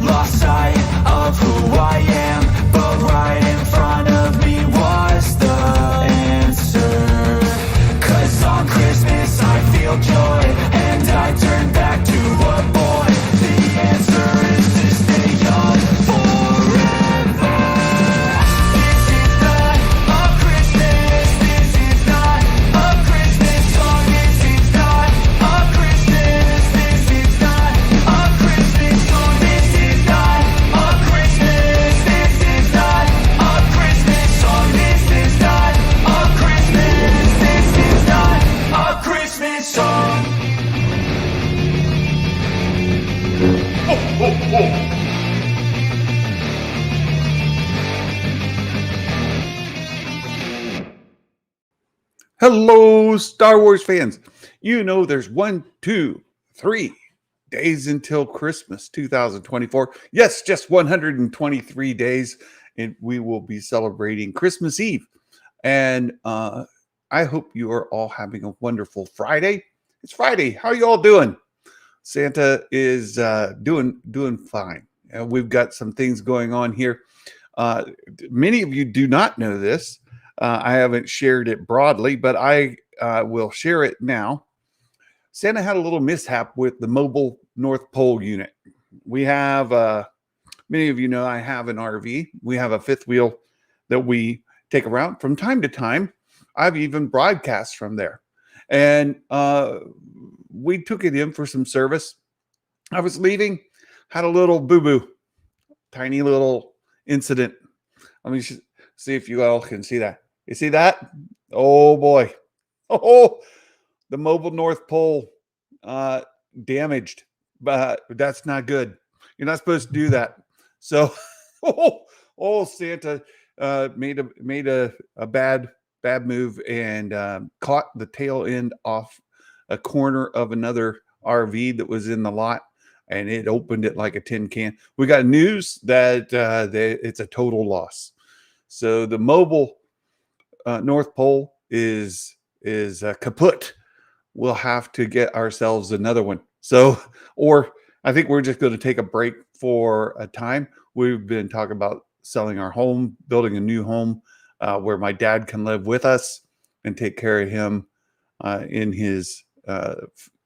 lost sight of who I am, but right in front of me was the answer. 'Cause on Christmas I feel joy, and I turn back to a boy. The answer is to stay young forever. This is not a Christmas, this is not a Christmas song, this is not a Christmas, this is not a Christmas song, this is not a Christmas, this is not a Christmas song, this is not a Christmas, this is not a Christmas song. Hello, Star Wars fans. You know there's 1, 2, 3 days until Christmas 2024. Yes, just 123 days, and we will be celebrating Christmas Eve. And I hope you are all having a wonderful Friday. It's Friday. How are you all doing? Santa is doing fine. We've got some things going on here. Many of you do not know this. I haven't shared it broadly, but I will share it now. Santa had a little mishap with the mobile North Pole unit. We have, many of you know, I have an RV. We have a fifth wheel that we take around from time to time. I've even broadcast from there. And we took it in for some service. I was leaving, had a little boo-boo, tiny little incident. Let me see if you all can see that. You see that? Oh boy. Oh, the mobile North Pole damaged, but that's not good. You're not supposed to do that. So, Santa made a bad move and caught the tail end off a corner of another RV that was in the lot, and it opened it like a tin can. We got news that it's a total loss. So the mobile North Pole is kaput. We'll have to get ourselves another one. So, or I think we're just going to take a break for a time. We've been talking about selling our home, building a new home where my dad can live with us and take care of him in his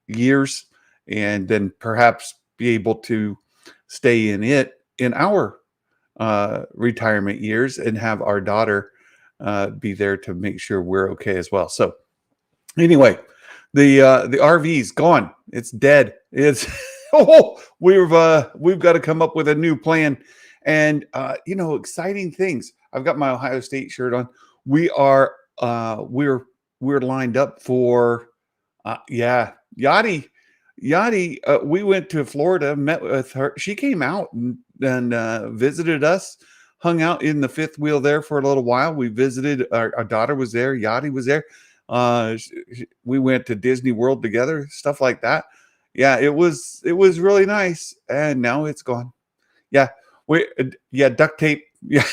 years, and then perhaps be able to stay in it in our retirement years and have our daughter be there to make sure we're okay as well. So anyway, the RV's gone. It's dead. It's we've got to come up with a new plan. And exciting things. I've got my Ohio State shirt on. We're lined up for Yachty. We went to Florida, met with her. She came out and visited us, hung out in the fifth wheel there for a little while. We visited, our daughter was there, Yachty was there. We went to Disney World together, stuff like that. Yeah, it was really nice. And now it's gone. Yeah, duct tape. Yeah.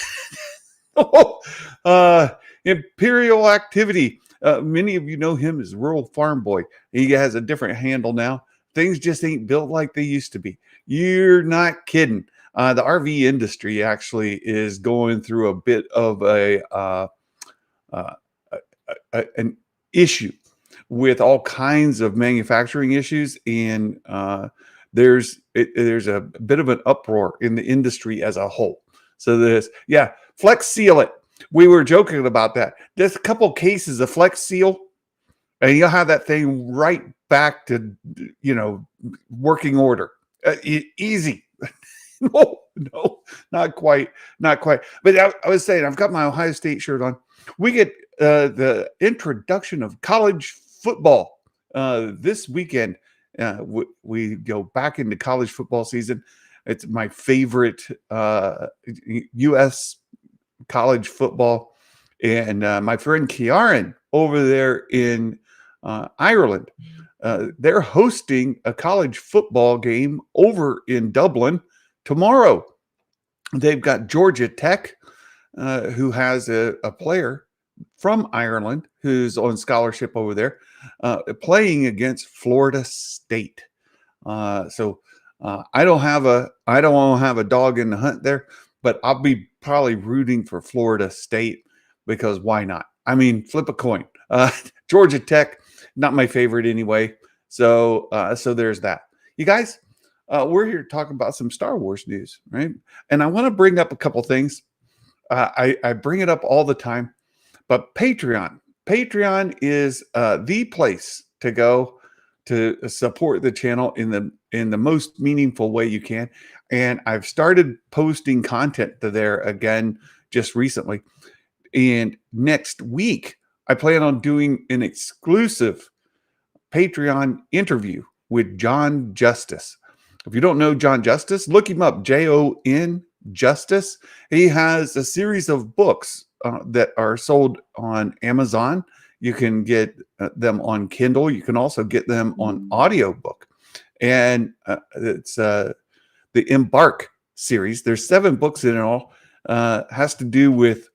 Imperial Activity. Many of you know him as Rural Farm Boy. He has a different handle now. Things just ain't built like they used to be. You're not kidding. The RV industry actually is going through a bit of an issue with all kinds of manufacturing issues, and there's a bit of an uproar in the industry as a whole. So Flex Seal it. We were joking about that. There's a couple cases of Flex Seal, and you'll have that thing right back to working order. Easy. No, not quite. But I was saying, I've got my Ohio State shirt on. We get the introduction of college football this weekend. We go back into college football season. It's my favorite U.S. college football. And my friend Kiaran over there in Ireland, they're hosting a college football game over in Dublin tomorrow. They've got Georgia Tech, who has a player from Ireland who's on scholarship over there, playing against Florida State. So I don't have a dog in the hunt there, but I'll be probably rooting for Florida State because why not? I mean, flip a coin. Georgia Tech, not my favorite anyway. So there's that. You guys, we're here to talk about some Star Wars news, right? And I want to bring up a couple things. I bring it up all the time, but Patreon is the place to go to support the channel in the most meaningful way you can. And I've started posting content to there again just recently. And next week, I plan on doing an exclusive Patreon interview with John Justice. If you don't know John Justice, look him up, Jon Justice. He has a series of books that are sold on Amazon. You can get them on Kindle. You can also get them on audiobook. And it's the Embark series. There's 7 books in it all. Has to do with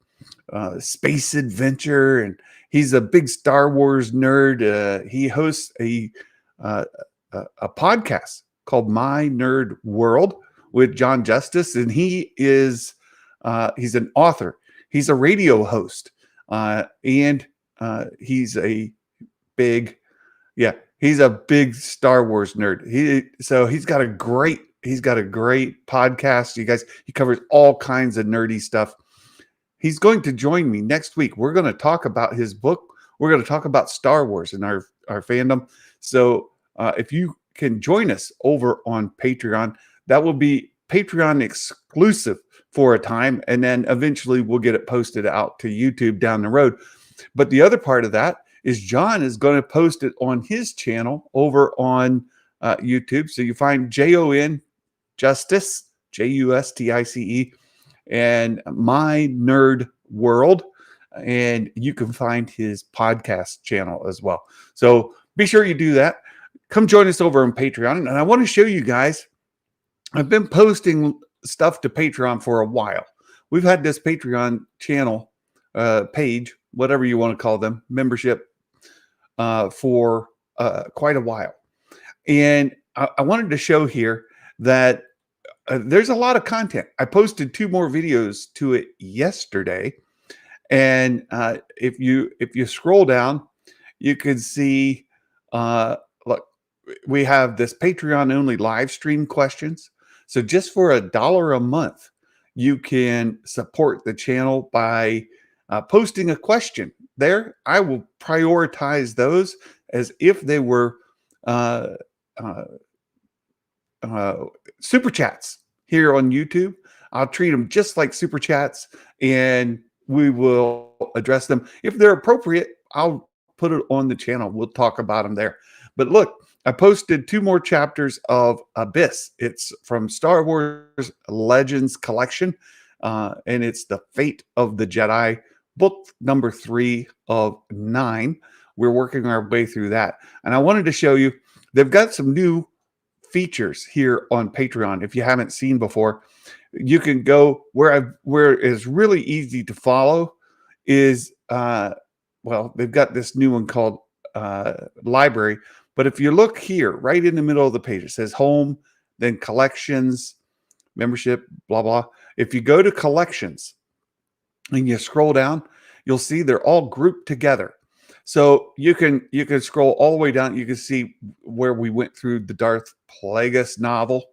space adventure, and he's a big Star Wars nerd. He hosts a podcast called My Nerd World with John Justice, and he's an author. He's a radio host, and he's a big Star Wars nerd. He's got a great podcast. You guys, he covers all kinds of nerdy stuff. He's going to join me next week. We're going to talk about his book. We're going to talk about Star Wars and our fandom. So if you can join us over on Patreon, that will be Patreon exclusive for a time. And then eventually we'll get it posted out to YouTube down the road. But the other part of that is John is going to post it on his channel over on YouTube. So you find Jon Justice, Justice, and My Nerd World, and you can find his podcast channel as well. So be sure you do that. Come join us over on Patreon. And I want to show you guys, I've been posting stuff to Patreon for a while. We've had this Patreon channel page, whatever you want to call them, membership, for quite a while. And I wanted to show here that there's a lot of content. I posted 2 more videos to it yesterday, and if you scroll down, you can see. Look, we have this Patreon only live stream questions. So just for $1 a month, you can support the channel by posting a question there. I will prioritize those as if they were super chats here on YouTube. I'll treat them just like super chats, and we will address them. If they're appropriate, I'll put it on the channel. We'll talk about them there. But look, I posted 2 more chapters of Abyss. It's from Star Wars Legends Collection, and it's the Fate of the Jedi, book number 3 of 9. We're working our way through that. And I wanted to show you, they've got some new features here on Patreon. If you haven't seen before, you can go where it's really easy to follow is they've got this new one called library. But if you look here right in the middle of the page, it says home, then collections, membership, blah blah. If you go to collections and you scroll down, you'll see they're all grouped together. So you can scroll all the way down. You can see where we went through the Darth Plagueis novel.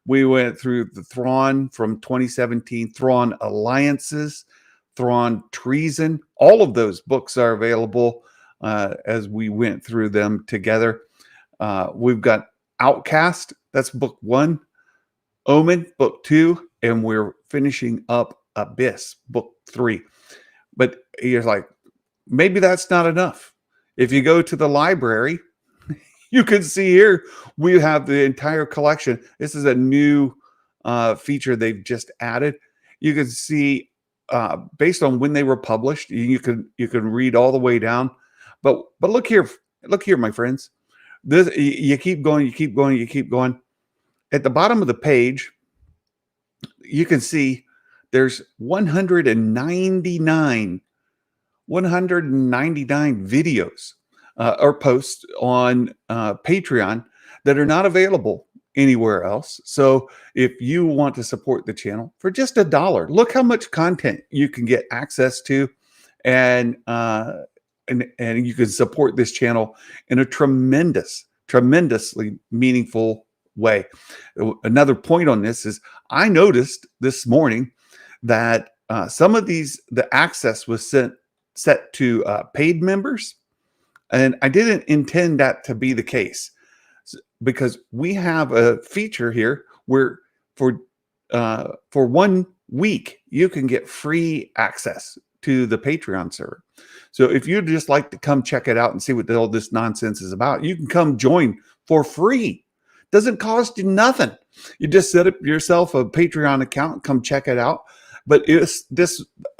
We went through the Thrawn from 2017, Thrawn Alliances, Thrawn Treason. All of those books are available as we went through them together. We've got Outcast, that's book 1, Omen, book 2, and we're finishing up Abyss, book 3. But you're like, maybe that's not enough. If you go to the library, you can see here we have the entire collection. This is a new feature they've just added. You can see based on when they were published, you can read all the way down. But look here, my friends. This you keep going. At the bottom of the page, you can see there's 199 videos or posts on Patreon that are not available anywhere else. So if you want to support the channel for just $1, look how much content you can get access to, and and you can support this channel in a tremendously meaningful way. Another point on this is I noticed this morning that some of the access was set to paid members, and I didn't intend that to be the case, because we have a feature here where for 1 week you can get free access to the Patreon server. So if you'd just like to come check it out and see what all this nonsense is about, you can come join for free. Doesn't cost you nothing. You just set up yourself a Patreon account, come check it out. But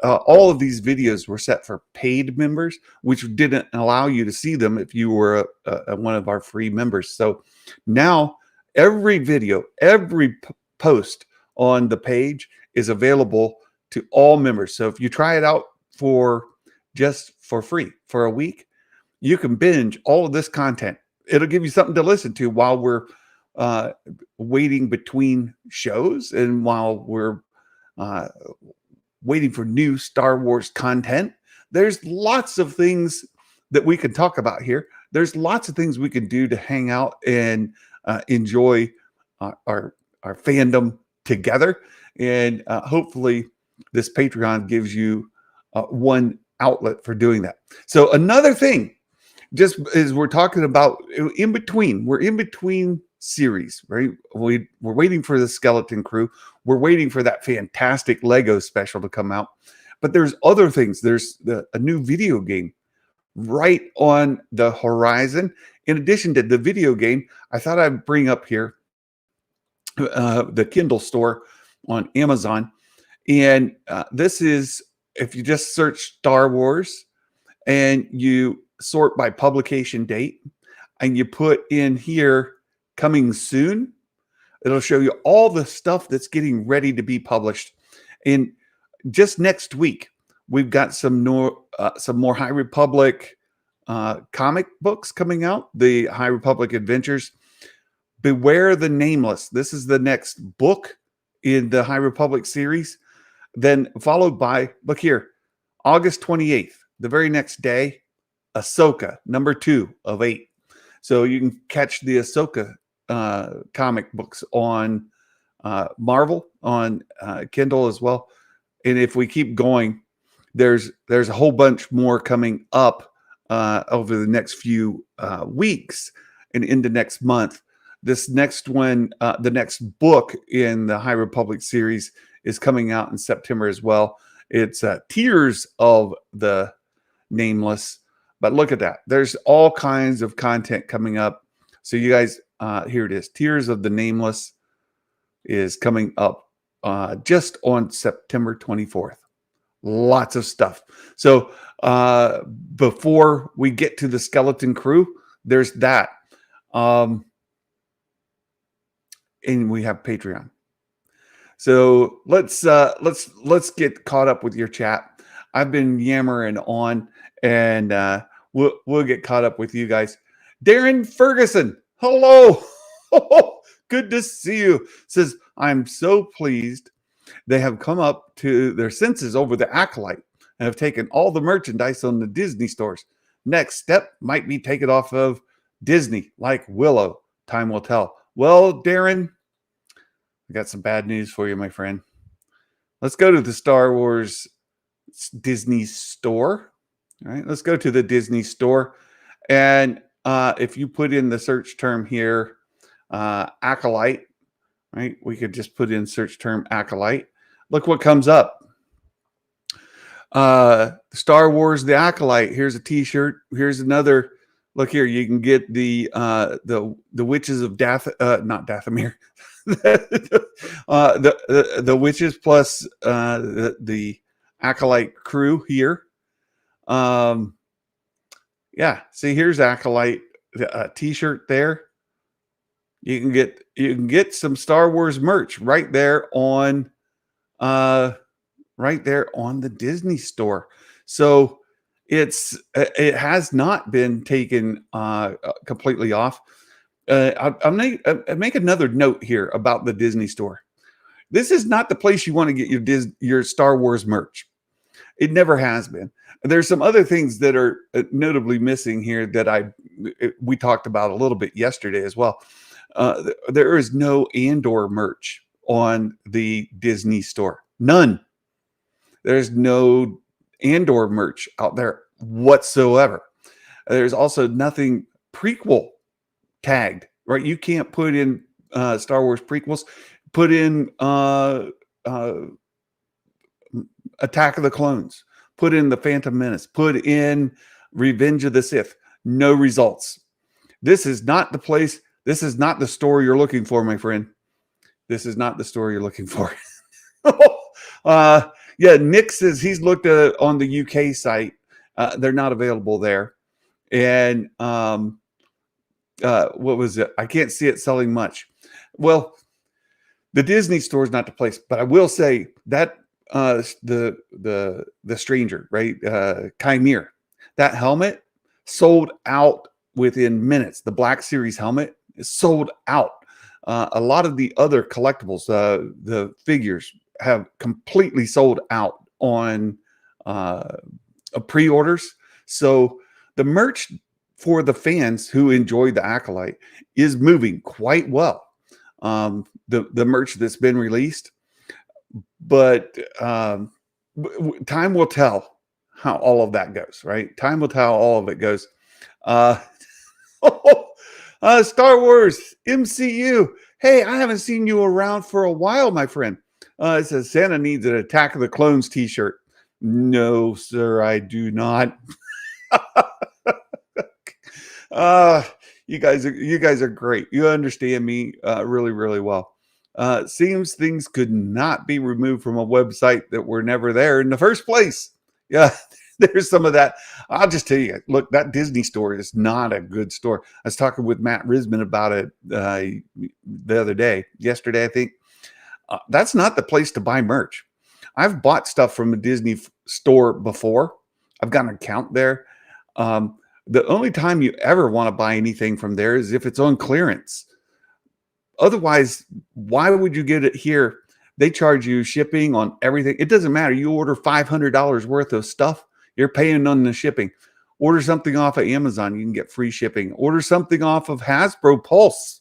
all of these videos were set for paid members, which didn't allow you to see them if you were one of our free members. So now every video, every post on the page is available to all members. So if you try it out for free for a week, you can binge all of this content. It'll give you something to listen to while we're waiting between shows, and while we're waiting for new Star Wars content. There's lots of things that we can talk about here. There's lots of things we can do to hang out and enjoy our fandom together. And hopefully this Patreon gives you one outlet for doing that. So another thing, just as we're talking about we're in between series, right? We're waiting for the Skeleton Crew. We're waiting for that fantastic Lego special to come out. But there's other things. There's a new video game right on the horizon. In addition to the video game, I thought I'd bring up here the Kindle store on Amazon. And this is, if you just search Star Wars and you sort by publication date, and you put in here coming soon, it'll show you all the stuff that's getting ready to be published. And just next week, we've got some more High Republic comic books coming out, the High Republic Adventures. Beware the Nameless. This is the next book in the High Republic series. Then followed by, look here, August 28th, the very next day, Ahsoka, number 2 of 8. So you can catch the Ahsoka comic books on Marvel, on Kindle as well. And if we keep going, there's a whole bunch more coming up over the next few weeks and into next month. This next one, the next book in the High Republic series, is coming out in September as well. It's Tears of the Nameless. But look at that. There's all kinds of content coming up. So you guys, here it is. Tears of the Nameless is coming up just on September 24th. Lots of stuff. So before we get to the Skeleton Crew, there's that. And we have Patreon. So let's get caught up with your chat. I've been yammering on, and we'll get caught up with you guys. Darren Ferguson, hello. Good to see you. Says, I'm so pleased they have come up to their senses over the Acolyte and have taken all the merchandise on the Disney stores. Next step might be take it off of Disney, like Willow. Time will tell. Well, Darren, I got some bad news for you, my friend. Let's go to the Star Wars Disney store. All right, let's go to the Disney store. And if you put in the search term here, Acolyte, right? We could just put in search term Acolyte. Look what comes up. Star Wars The Acolyte. Here's a t-shirt. Here's another. Look here. You can get the Witches of not Dathomir. the Witches plus the Acolyte crew here. Yeah, see, here's Acolyte t-shirt there. You can get some Star Wars merch right there on the Disney store. So it has not been taken completely off. I'll make another note here about the Disney Store. This is not the place you want to get your Star Wars merch. It never has been. There's some other things that are notably missing here that we talked about a little bit yesterday as well. There is no Andor merch on the Disney Store. None. There's no Andor merch out there whatsoever. There's also nothing prequel tagged, right? You can't put in Star Wars prequels, put in Attack of the Clones, put in The Phantom Menace, put in Revenge of the Sith. No results. This is not the place. This is not the store you're looking for, my friend. This is not the store you're looking for. Yeah, Nick says he's looked on the UK site. They're not available there. And what was it? I can't see it selling much. Well, the Disney store is not the place, but I will say that the stranger, right? Chimera, that helmet sold out within minutes. The Black Series helmet is sold out. A lot of the other collectibles, the figures, have completely sold out on pre-orders. So the merch for the fans who enjoy the Acolyte is moving quite well. The merch that's been released, but time will tell how all of that goes, right? Time will tell how all of it goes. Star Wars MCU. Hey, I haven't seen you around for a while, my friend. It says Santa needs an Attack of the Clones t-shirt. No, sir, I do not. You guys are great. You understand me really, really well. Seems things could not be removed from a website that were never there in the first place. Yeah, there's some of that. I'll just tell you, look, that Disney store is not a good store. I was talking with Matt Risman about it the other day, yesterday, I think. That's not the place to buy merch. I've bought stuff from a Disney store before. I've got an account there. The only time you ever want to buy anything from there is if it's on clearance. Otherwise, why would you get it here? They charge you shipping on everything. It doesn't matter. You order $500 worth of stuff, you're paying on the shipping. Order something off of Amazon, you can get free shipping. Order something off of Hasbro Pulse,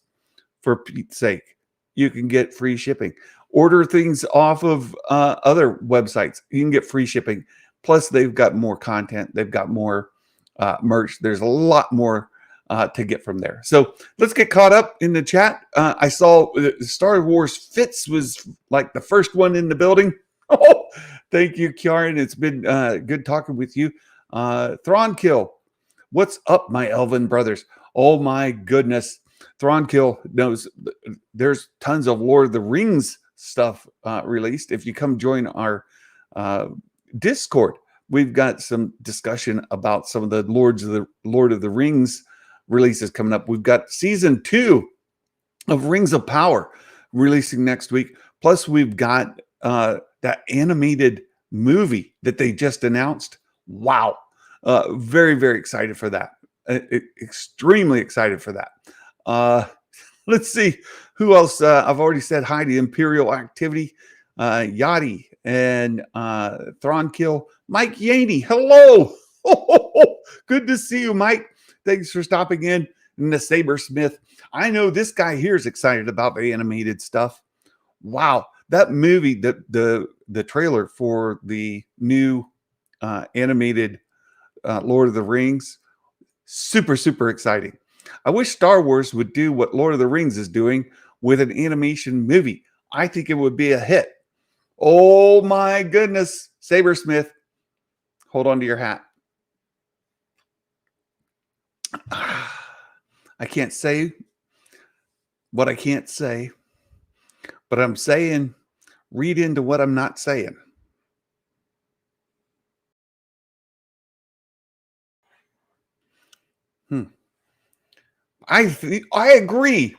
for Pete's sake, you can get free shipping. Order things off of other websites, you can get free shipping. Plus, they've got more content. They've got more merch. There's a lot more to get from there. So let's get caught up in the chat. I saw Star Wars Fitz was like the first one in the building. Oh, thank you, Kieran. It's been good talking with you. Thronkill, what's up, my Elven brothers? Oh my goodness. Thronkill knows there's tons of Lord of the Rings stuff released. If you come join our Discord, we've got some discussion about some of the Lord of the Rings releases coming up. We've got season 2 of Rings of Power releasing next week. Plus, we've got that animated movie that they just announced. Wow. Very, very excited for that. Extremely excited for that. Let's see who else. I've already said hi to Imperial Activity, Yachty, and Thronkill. Mike Yaney, hello. Good to see you, Mike. Thanks for stopping in. And the Sabersmith. I know this guy here is excited about the animated stuff. Wow, that movie, the trailer for the new animated Lord of the Rings, super, super exciting. I wish Star Wars would do what Lord of the Rings is doing with an animation movie. I think it would be a hit. Oh my goodness, Sabersmith, hold on to your hat. I can't say what I can't say, but I'm saying, read into what I'm not saying. I agree.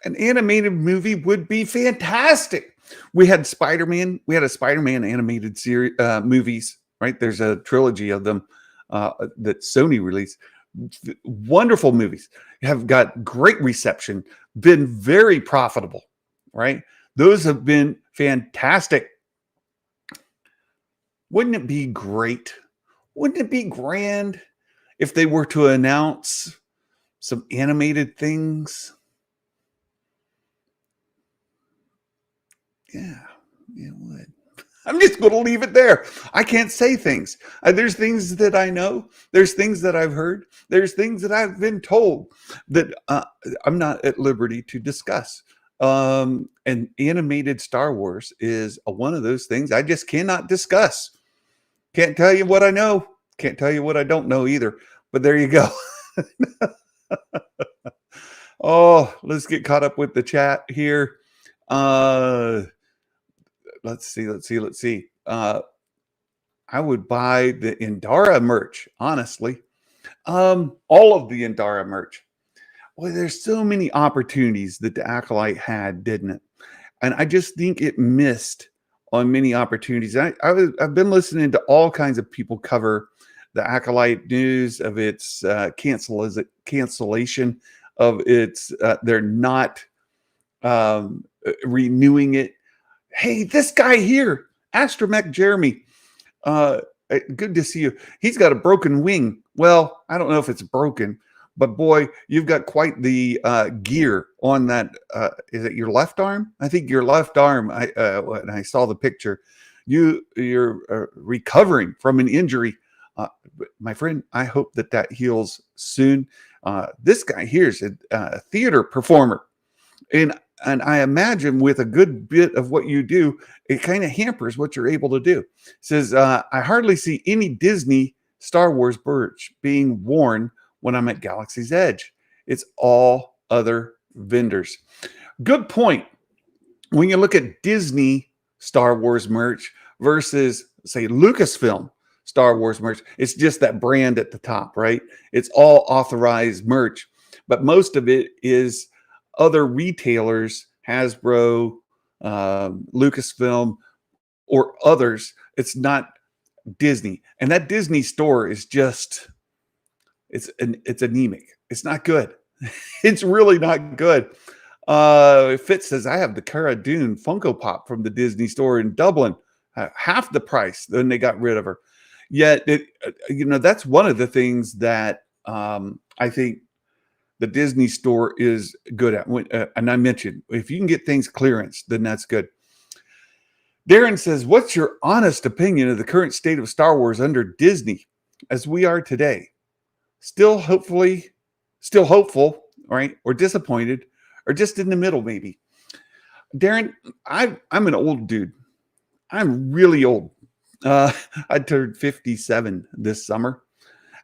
An animated movie would be fantastic. We had Spider-Man. We had a Spider-Man animated series movies, right? There's a trilogy of them that Sony released. Wonderful movies, have got great reception, been very profitable, right? Those have been fantastic. Wouldn't it be great? Wouldn't it be grand if they were to announce some animated things? Yeah, it would. I'm just going to leave it there. I can't say things. There's things that I know. There's things that I've heard. There's things that I've been told that I'm not at liberty to discuss. And animated Star Wars is one of those things I just cannot discuss. Can't tell you what I know. Can't tell you what I don't know either. But there you go. Oh, let's get caught up with the chat here. Let's see. I would buy the Indara merch, honestly. All of the Indara merch. Boy, there's so many opportunities that the Acolyte had, didn't it? And I just think it missed on many opportunities. I've been listening to all kinds of people cover the Acolyte news of its cancellation of its. They're not renewing it. Hey, this guy here, Astromech Jeremy, good to see you. He's got a broken wing. Well, I don't know if it's broken, but boy, you've got quite the gear on that. Is it your left arm? I think your left arm. When I saw the picture, you're recovering from an injury. My friend, I hope that heals soon. This guy here is a theater performer, and I imagine with a good bit of what you do, it kind of hampers what you're able to do. It says, I hardly see any Disney Star Wars merch being worn when I'm at Galaxy's Edge. It's all other vendors. Good point. When you look at Disney Star Wars merch versus, say, Lucasfilm Star Wars merch, it's just that brand at the top, right? It's all authorized merch, but most of it is other retailers, Hasbro, Lucasfilm, or others. It's not Disney. And that Disney store is just, it's anemic. It's not good. It's really not good. Fett says, I have the Cara Dune Funko Pop from the Disney store in Dublin, half the price. Then they got rid of her. Yet, that's one of the things that I think the Disney store is good at. And I mentioned, if you can get things clearance, then that's good. Darren says, what's your honest opinion of the current state of Star Wars under Disney as we are today? Still hopeful, right? Or disappointed, or just in the middle, maybe. Darren, I'm an old dude. I'm really old. I turned 57 this summer.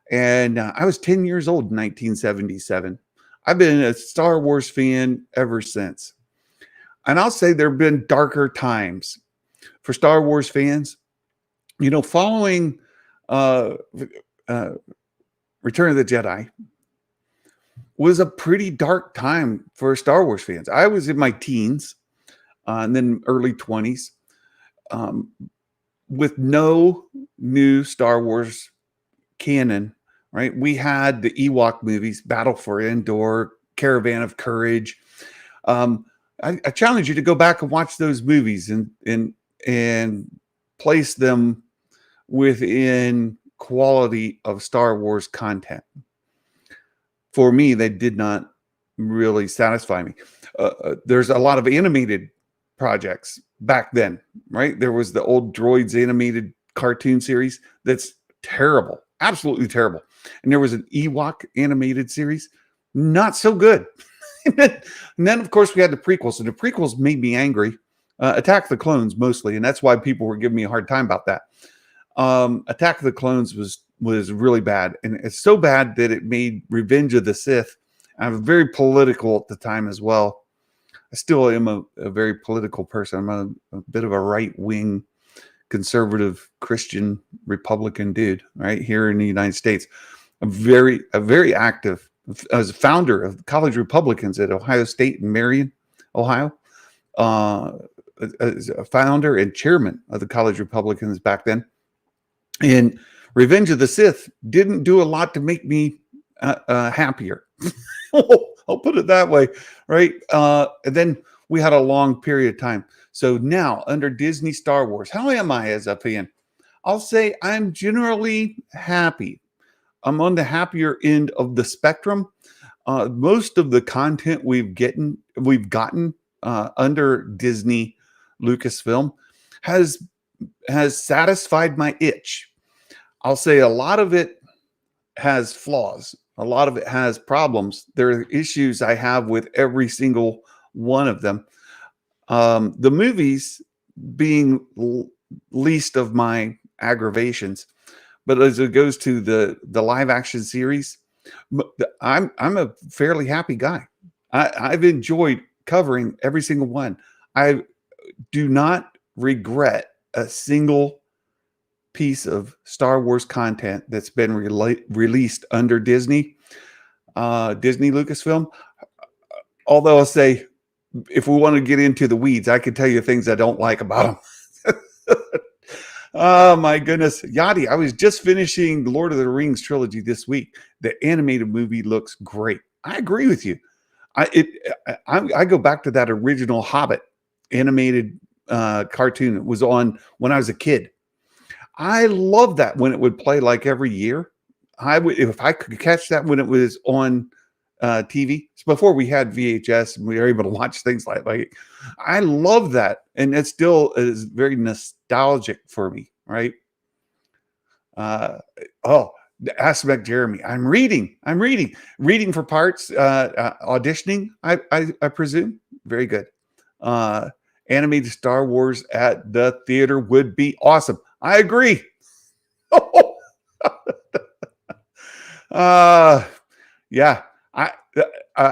And I was 10 years old in 1977. I've been a Star Wars fan ever since. And I'll say there have been darker times for Star Wars fans. Following Return of the Jedi was a pretty dark time for Star Wars fans. I was in my teens and then early 20s with no new Star Wars canon. Right, we had the Ewok movies, Battle for Endor, Caravan of Courage. I challenge you to go back and watch those movies and place them within quality of Star Wars content. For me, they did not really satisfy me. There's a lot of animated projects back then, right? There was the old Droids animated cartoon series that's terrible. Absolutely terrible. And there was an Ewok animated series, not so good. And then, of course, we had the prequels, and the prequels made me angry. Attack of the Clones mostly, and that's why people were giving me a hard time about that. Attack of the Clones was really bad, and it's so bad that it made Revenge of the Sith. I was very political at the time as well. I still am a very political person. I'm a bit of a right-wing conservative Christian Republican dude right here in the United States. I'm very active as a founder of College Republicans at Ohio State in Marion, Ohio. As a founder and chairman of the College Republicans back then. And Revenge of the Sith didn't do a lot to make me happier. I'll put it that way, right? And then we had a long period of time. So now under Disney Star Wars, how am I as a fan? I'll say I'm generally happy. I'm on the happier end of the spectrum. Most of the content we've gotten under Disney Lucasfilm has satisfied my itch. I'll say a lot of it has flaws. A lot of it has problems. There are issues I have with every single one of them. The movies being least of my aggravations, but as it goes to the live action series, I'm a fairly happy guy. I've enjoyed covering every single one. I do not regret a single piece of Star Wars content that's been released under Disney Lucasfilm. Although I'll say, if we want to get into the weeds, I can tell you things I don't like about them. Oh my goodness, Yadi! I was just finishing the Lord of the Rings trilogy this week. The animated movie looks great. I agree with you. I go back to that original Hobbit animated cartoon. It was on when I was a kid. I love that when it would play like every year. I would, if I could catch that when it was on TV. It's before we had VHS and we were able to watch things like I love that, and it still is very nostalgic for me, right? Oh, the Aspect Jeremy. I'm reading for parts, auditioning. I presume. Very good. Animated Star Wars at the theater would be awesome. I agree. Yeah.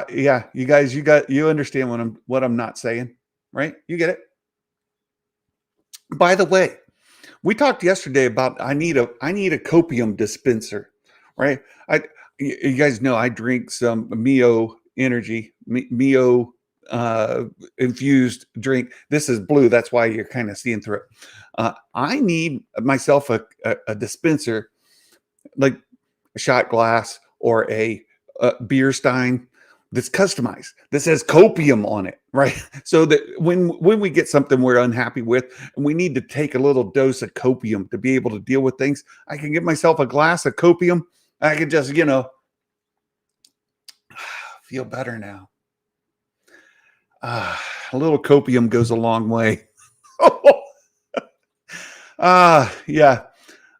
Yeah, you guys, you understand what I'm not saying, right? You get it. By the way, we talked yesterday about I need a copium dispenser, right? You guys know I drink some Mio energy, Mio infused drink. This is blue, that's why you're kind of seeing through it. I need myself a dispenser, like a shot glass or a beer stein that's customized, that says copium on it, right? So that when we get something we're unhappy with and we need to take a little dose of copium to be able to deal with things, I can get myself a glass of copium. I can just, feel better now. A little copium goes a long way. Yeah.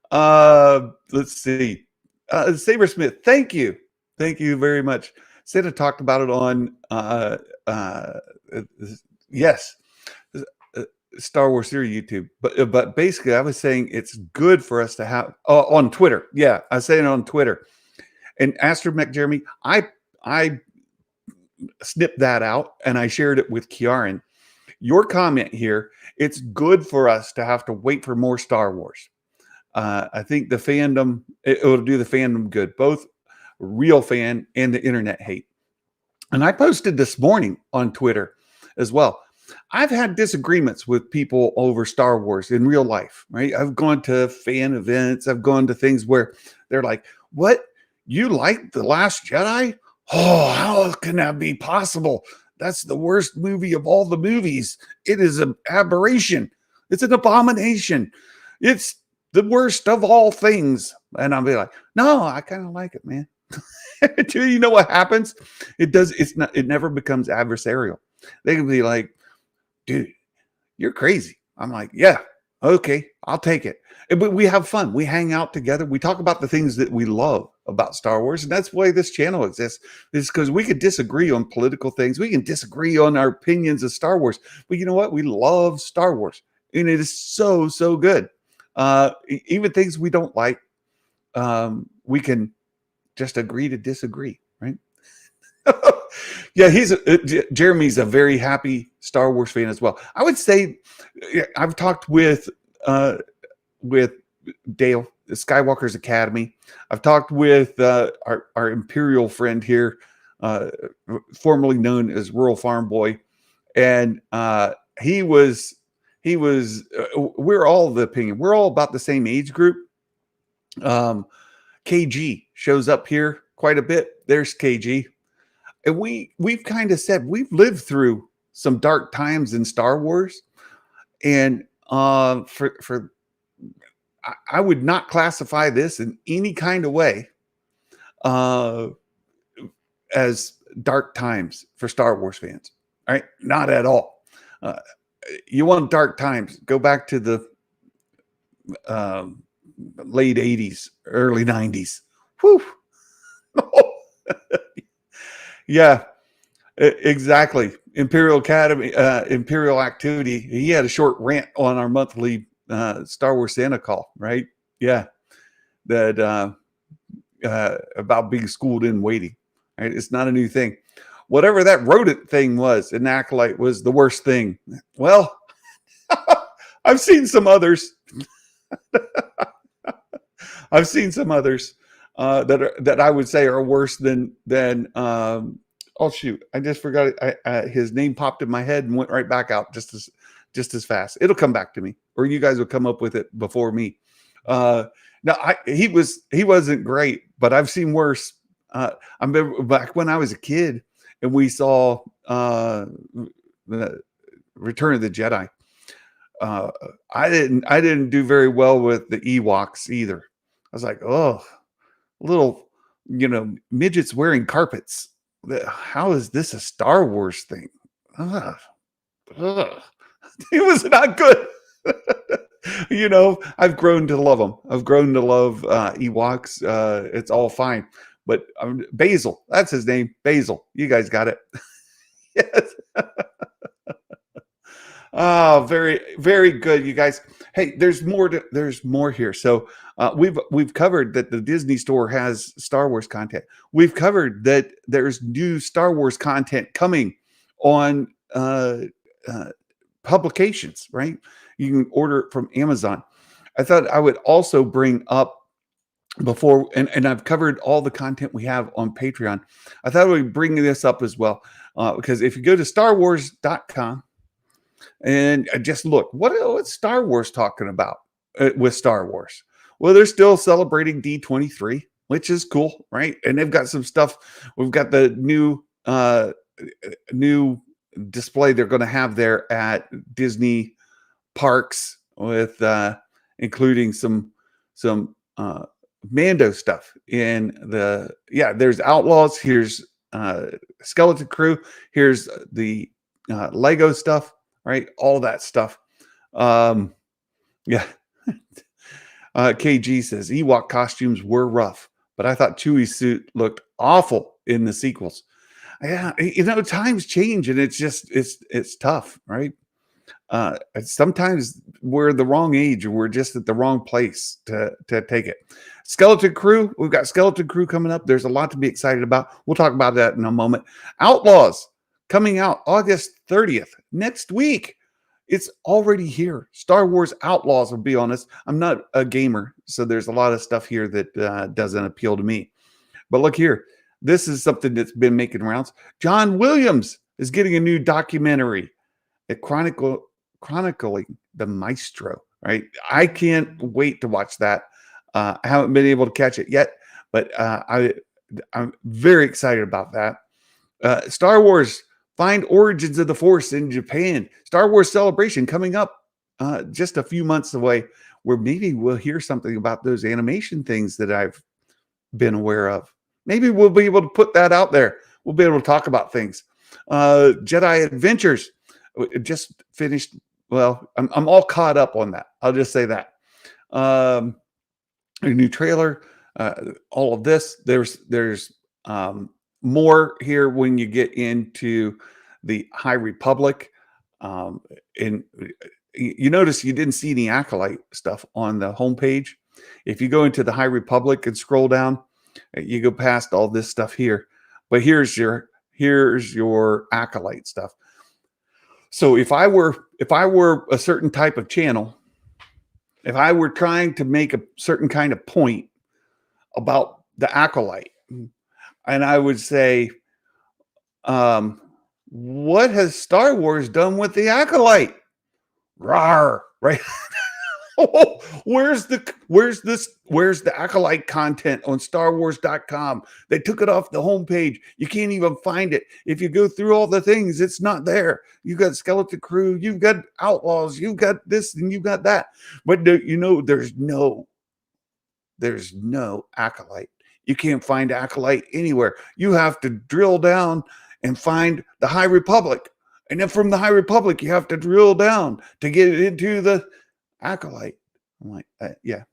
Let's see. Sabersmith, thank you. Thank you very much. Santa talked about it on yes, Star Wars Theory YouTube. But basically, I was saying it's good for us to have on Twitter. Yeah, I was saying it on Twitter. And Astro McJeremy, I snipped that out and I shared it with Kiaran. Your comment here, it's good for us to have to wait for more Star Wars. I think the fandom, it'll do the fandom good, both real fan and the internet hate. And I posted this morning on Twitter as well. I've had disagreements with people over Star Wars in real life, right? I've gone to fan events. I've gone to things where they're like, what? You like The Last Jedi? Oh, how can that be possible? That's the worst movie of all the movies. It is an aberration. It's an abomination. It's the worst of all things. And I'll be like, no, I kind of like it, man. You know what happens? It never becomes adversarial. They can be like, dude, you're crazy. I'm like, yeah, okay, I'll take it. But we have fun. We hang out together. We talk about the things that we love about Star Wars. And that's why this channel exists, is because we could disagree on political things. We can disagree on our opinions of Star Wars. But you know what? We love Star Wars. And it is so, so good. Even things we don't like, we can just agree to disagree, right? Yeah, Jeremy's a very happy Star Wars fan as well. I would say I've talked with Dale, the Skywalker's Academy. I've talked with our Imperial friend here, formerly known as Rural Farm Boy, and we're all of the opinion. We're all about the same age group. KG shows up here quite a bit. There's KG. And we've kind of said we've lived through some dark times in Star Wars. And for I would not classify this in any kind of way uh, as dark times for Star Wars fans. All right, not at all. Uh, you want dark times? Go back to the um, late '80s, early '90s. Whew. Yeah, exactly. Imperial Academy, Imperial Activity. He had a short rant on our monthly Star Wars Santa call, right? Yeah, that about being schooled in waiting. Right? It's not a new thing. Whatever that rodent thing was in Acolyte was the worst thing. Well, I've seen some others. I've seen some others that I would say are worse than. Oh shoot! I just forgot it. His name popped in my head and went right back out just as fast. It'll come back to me, or you guys will come up with it before me. No, he wasn't great, but I've seen worse. I remember back when I was a kid and we saw the Return of the Jedi. I didn't do very well with the Ewoks either. I was like, oh, little, midgets wearing carpets. How is this a Star Wars thing? Ugh, ugh. It was not good. I've grown to love them. I've grown to love Ewoks. It's all fine. But Basil, that's his name. Basil. You guys got it. Yes. Oh, very, very good, you guys. Hey, there's more here. So we've covered that the Disney Store has Star Wars content. We've covered that there's new Star Wars content coming on publications, right? You can order it from Amazon. I thought I would also bring up before, and I've covered all the content we have on Patreon. I thought I would bring this up as well, because if you go to starwars.com and just look, what's Star Wars talking about with Star Wars? Well, they're still celebrating D23, which is cool, right? And they've got some stuff. We've got the new display they're going to have there at Disney parks with including some Mando stuff in there's Outlaws, here's Skeleton Crew, here's the Lego stuff, right? All that stuff. KG says Ewok costumes were rough, but I thought Chewie's suit looked awful in the sequels. Yeah, times change and it's tough, right? Sometimes we're the wrong age or we're just at the wrong place to take it. Skeleton Crew, we've got Skeleton Crew coming up. There's a lot to be excited about. We'll talk about that in a moment. Outlaws coming out August 30th, next week. It's already here. Star Wars Outlaws, will be honest. I'm not a gamer, so there's a lot of stuff here that doesn't appeal to me. But look here. This is something that's been making rounds. John Williams is getting a new documentary, chronicling the Maestro, right? I can't wait to watch that. I haven't been able to catch it yet, but I'm very excited about that. Star Wars, Find Origins of the Force in Japan. Star Wars Celebration coming up just a few months away, where maybe we'll hear something about those animation things that I've been aware of. Maybe we'll be able to put that out there. We'll be able to talk about things. Jedi Adventures just finished. Well, I'm all caught up on that. I'll just say that. A new trailer, all of this. There's more here when you get into the High Republic. And you notice you didn't see any Acolyte stuff on the homepage. If you go into the High Republic and scroll down, you go past all this stuff here. But here's your Acolyte stuff. So if I were a certain type of channel, if I were trying to make a certain kind of point about the Acolyte, and I would say, what has Star Wars done with the Acolyte? Rawr, right? Oh, where's the Acolyte content on StarWars.com? They took it off the homepage. You can't even find it. If you go through all the things, it's not there. You got Skeleton Crew, you've got Outlaws, you've got this, and you've got that. But there's no Acolyte. You can't find Acolyte anywhere. You have to drill down and find the High Republic. And then from the High Republic, you have to drill down to get it into the Acolyte. I'm like, yeah.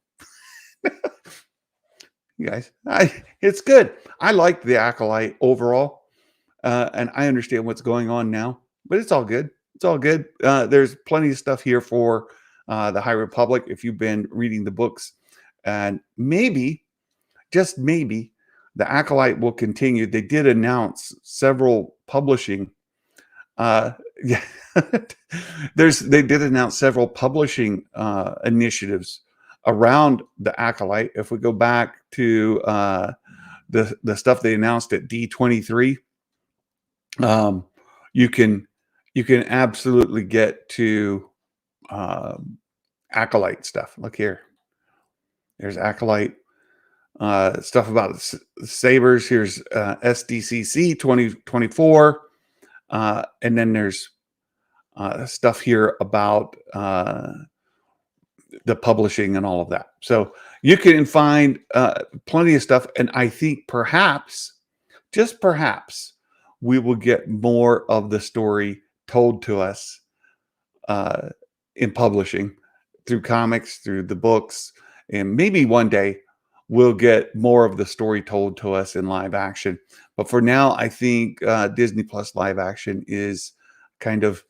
You guys, it's good. I like the Acolyte overall. And I understand what's going on now, but it's all good. It's all good. There's plenty of stuff here for the High Republic if you've been reading the books. And maybe, just maybe, the Acolyte will continue. They did announce several publishing. Yeah, they did announce several publishing initiatives around the Acolyte. If we go back to the stuff they announced at D23, you can absolutely get to Acolyte stuff. Look here. There's Acolyte stuff about sabers. Here's SDCC 2024. And then there's stuff here about the publishing and all of that. So you can find plenty of stuff. And I think perhaps, just perhaps, we will get more of the story told to us in publishing through comics, through the books. And maybe one day we'll get more of the story told to us in live action. But for now, I think Disney Plus live action is kind of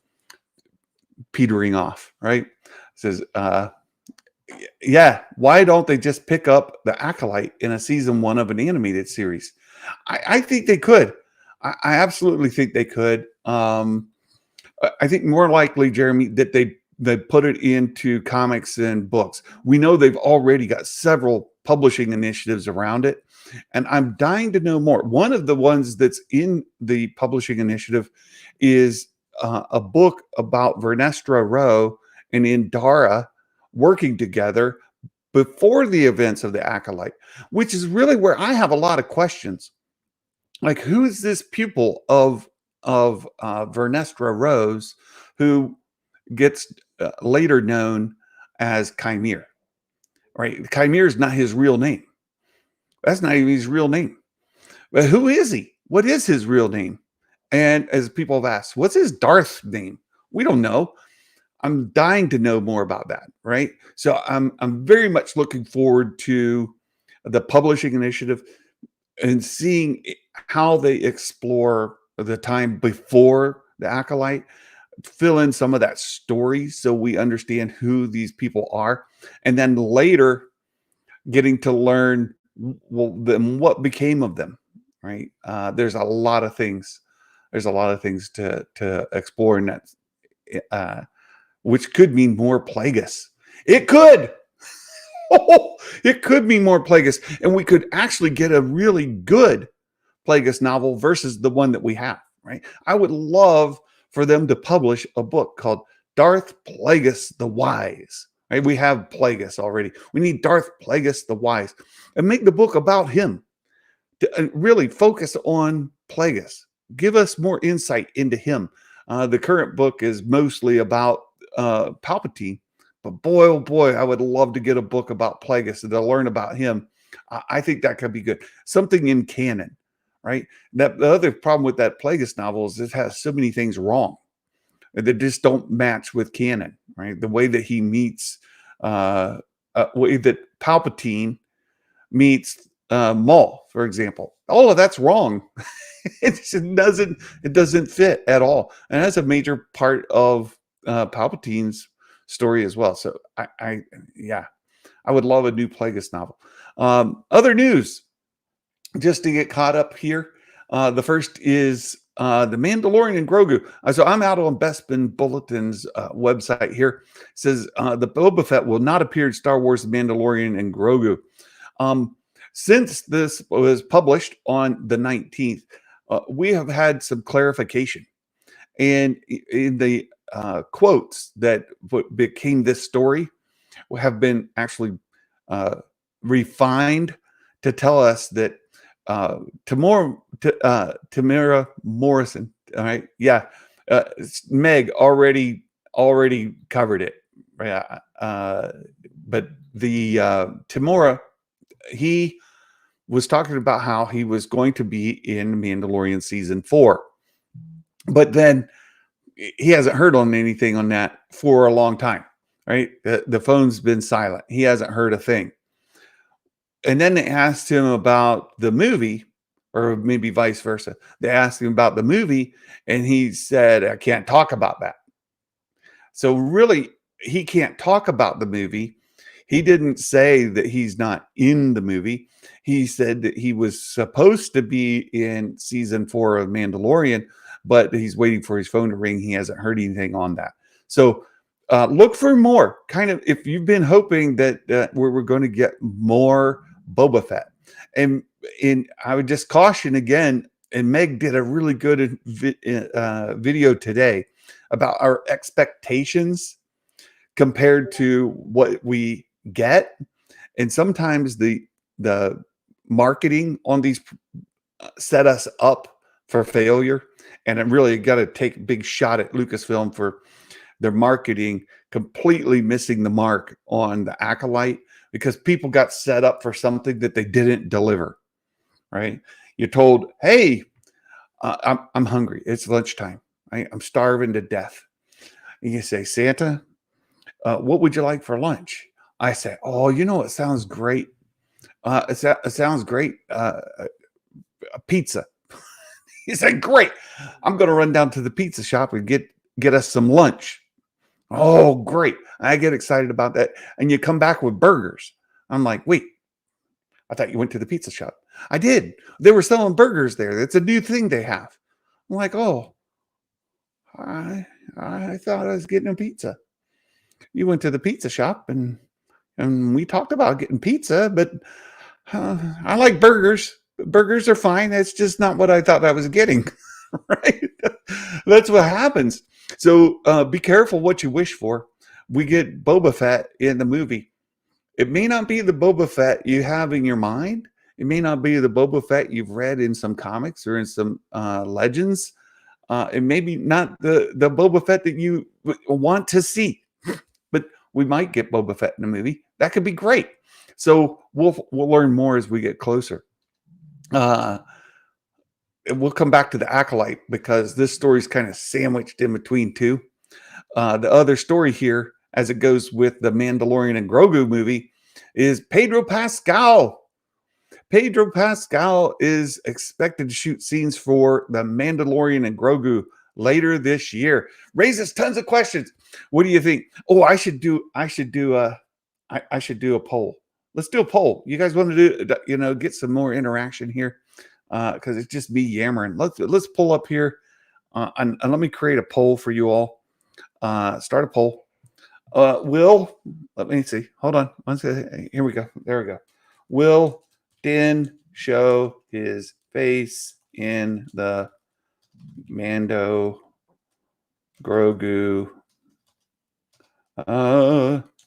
petering off, right? It says, yeah, why don't they just pick up the Acolyte in a season 1 of an animated series? I think they could. I absolutely think they could. I think more likely, Jeremy, that they put it into comics and books. We know they've already got several publishing initiatives around it, and I'm dying to know more. One of the ones that's in the publishing initiative is a book about Vernestra Rowe and Indara working together before the events of the Acolyte, which is really where I have a lot of questions. Like, who is this pupil of Vernestra Rowe's who gets later known as Chimere, right? Chimere is not his real name. That's not even his real name. But who is he? What is his real name? And as people have asked, what's his Darth name? We don't know. I'm dying to know more about that, right? So I'm very much looking forward to the publishing initiative and seeing how they explore the time before the Acolyte, fill in some of that story so we understand who these people are, and then later getting to learn what became of them, right? There's a lot of things. There's a lot of things to explore in that, which could mean more Plagueis. It could. It could mean more Plagueis, and we could actually get a really good Plagueis novel versus the one that we have, right? I would love for them to publish a book called Darth Plagueis the Wise, right? We have Plagueis already. We need Darth Plagueis the Wise, and make the book about him to really focus on Plagueis. Give us more insight into him. The current book is mostly about Palpatine, but boy, oh boy, I would love to get a book about Plagueis and to learn about him. I think that could be good. Something in canon, right? That the other problem with that Plagueis novel is it has so many things wrong that just don't match with canon, right? The way that he meets, way that Palpatine meets Maul, for example, all of that's wrong. It doesn't fit at all, and that's a major part of Palpatine's story as well. So I would love a new Plagueis novel. Other news, just to get caught up here. The first is the Mandalorian and Grogu. So I'm out on Bespin Bulletin's website here. It says the Boba Fett will not appear in Star Wars The Mandalorian and Grogu. Since this was published on the 19th, we have had some clarification. And in the quotes that became this story, have been actually uh, refined to tell us that Tamara Morrison, all right, yeah, Meg already covered it, yeah, but the Tamora, he was talking about how he was going to be in Mandalorian season 4, but then he hasn't heard on anything on that for a long time, right? The phone's been silent. He hasn't heard a thing. And then they asked him about the movie, or maybe vice versa. They asked him about the movie, and he said, I can't talk about that. So really, he can't talk about the movie. He didn't say that he's not in the movie. He said that he was supposed to be in season 4 of Mandalorian, but he's waiting for his phone to ring. He hasn't heard anything on that. So look for more. Kind of, if you've been hoping that we're going to get more Boba Fett, and I would just caution again. And Meg did a really good video today about our expectations compared to what we get, and sometimes the marketing on these set us up for failure. And I really got to take a big shot at Lucasfilm for their marketing completely missing the mark on the Acolyte, because people got set up for something that they didn't deliver. Right? You're told, "Hey, I'm hungry. It's lunchtime. I'm starving to death." And you say, "Santa, what would you like for lunch?" I say, "Oh, it sounds great. It sounds great. A pizza." He said, "Great. I'm going to run down to the pizza shop and get us some lunch." Oh, great. I get excited about that. And you come back with burgers. I'm like, "Wait, I thought you went to the pizza shop." I did. They were selling burgers there. It's a new thing they have. I'm like, "Oh, I thought I was getting a pizza. You went to the pizza shop and we talked about getting pizza, but I like burgers. Burgers are fine. That's just not what I thought I was getting." Right? That's what happens. So be careful what you wish for. We get Boba Fett in the movie. It may not be the Boba Fett you have in your mind. It may not be the Boba Fett you've read in some comics or in some legends. It may be not the Boba Fett that you want to see, but we might get Boba Fett in the movie. That could be great. So we'll learn more as we get closer. We'll come back to the Acolyte because this story is kind of sandwiched in between two. The other story here, as it goes with the Mandalorian and Grogu movie, is Pedro Pascal. Pedro Pascal is expected to shoot scenes for the Mandalorian and Grogu later this year. Raises tons of questions. What do you think? Oh, I should do a poll. Let's do a poll. You guys want to do, get some more interaction here? Because it's just me yammering. Let's pull up here and let me create a poll for you all. Start a poll. Will, let me see. Hold on. Here we go. There we go. Will Din show his face in the Mando Grogu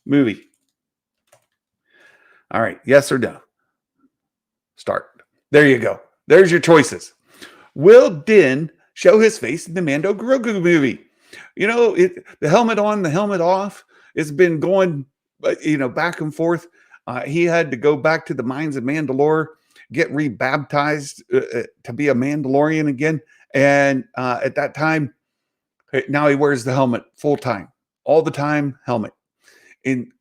movie? All right. Yes or no? Start. There you go. There's your choices. Will Din show his face in the Mando Grogu movie? The helmet on, the helmet off. It's been going, back and forth. He had to go back to the mines of Mandalore, get rebaptized to be a Mandalorian again. And at that time, now he wears the helmet full time, all the time helmet. And,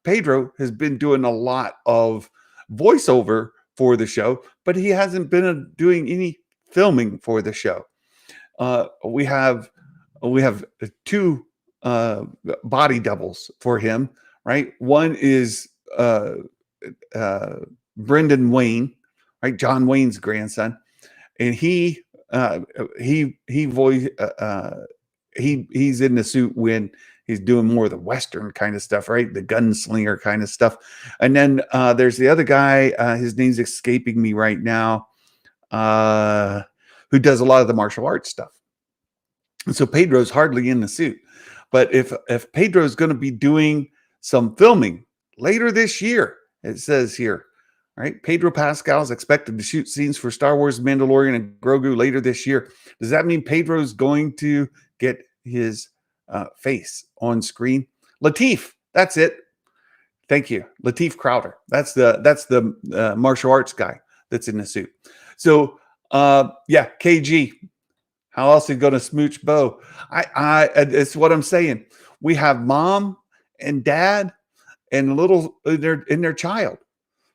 Pedro has been doing a lot of voiceover for the show, but he hasn't been doing any filming for the show. We have two body doubles for him, right? One is Brendan Wayne, right? John Wayne's grandson, and he's in the suit when he's doing more of the Western kind of stuff, right? The gunslinger kind of stuff. And then there's the other guy, his name's escaping me right now, who does a lot of the martial arts stuff. And so Pedro's hardly in the suit. But if Pedro's going to be doing some filming later this year. It says here, all right, Pedro Pascal is expected to shoot scenes for Star Wars Mandalorian and Grogu later this year. Does that mean Pedro's going to get his face on screen? Lateef, that's it. Thank you, Lateef Crowder. That's the martial arts guy that's in the suit. So yeah, KG. How else are you going to smooch Bo? It's what I'm saying. We have mom and dad and little in their child,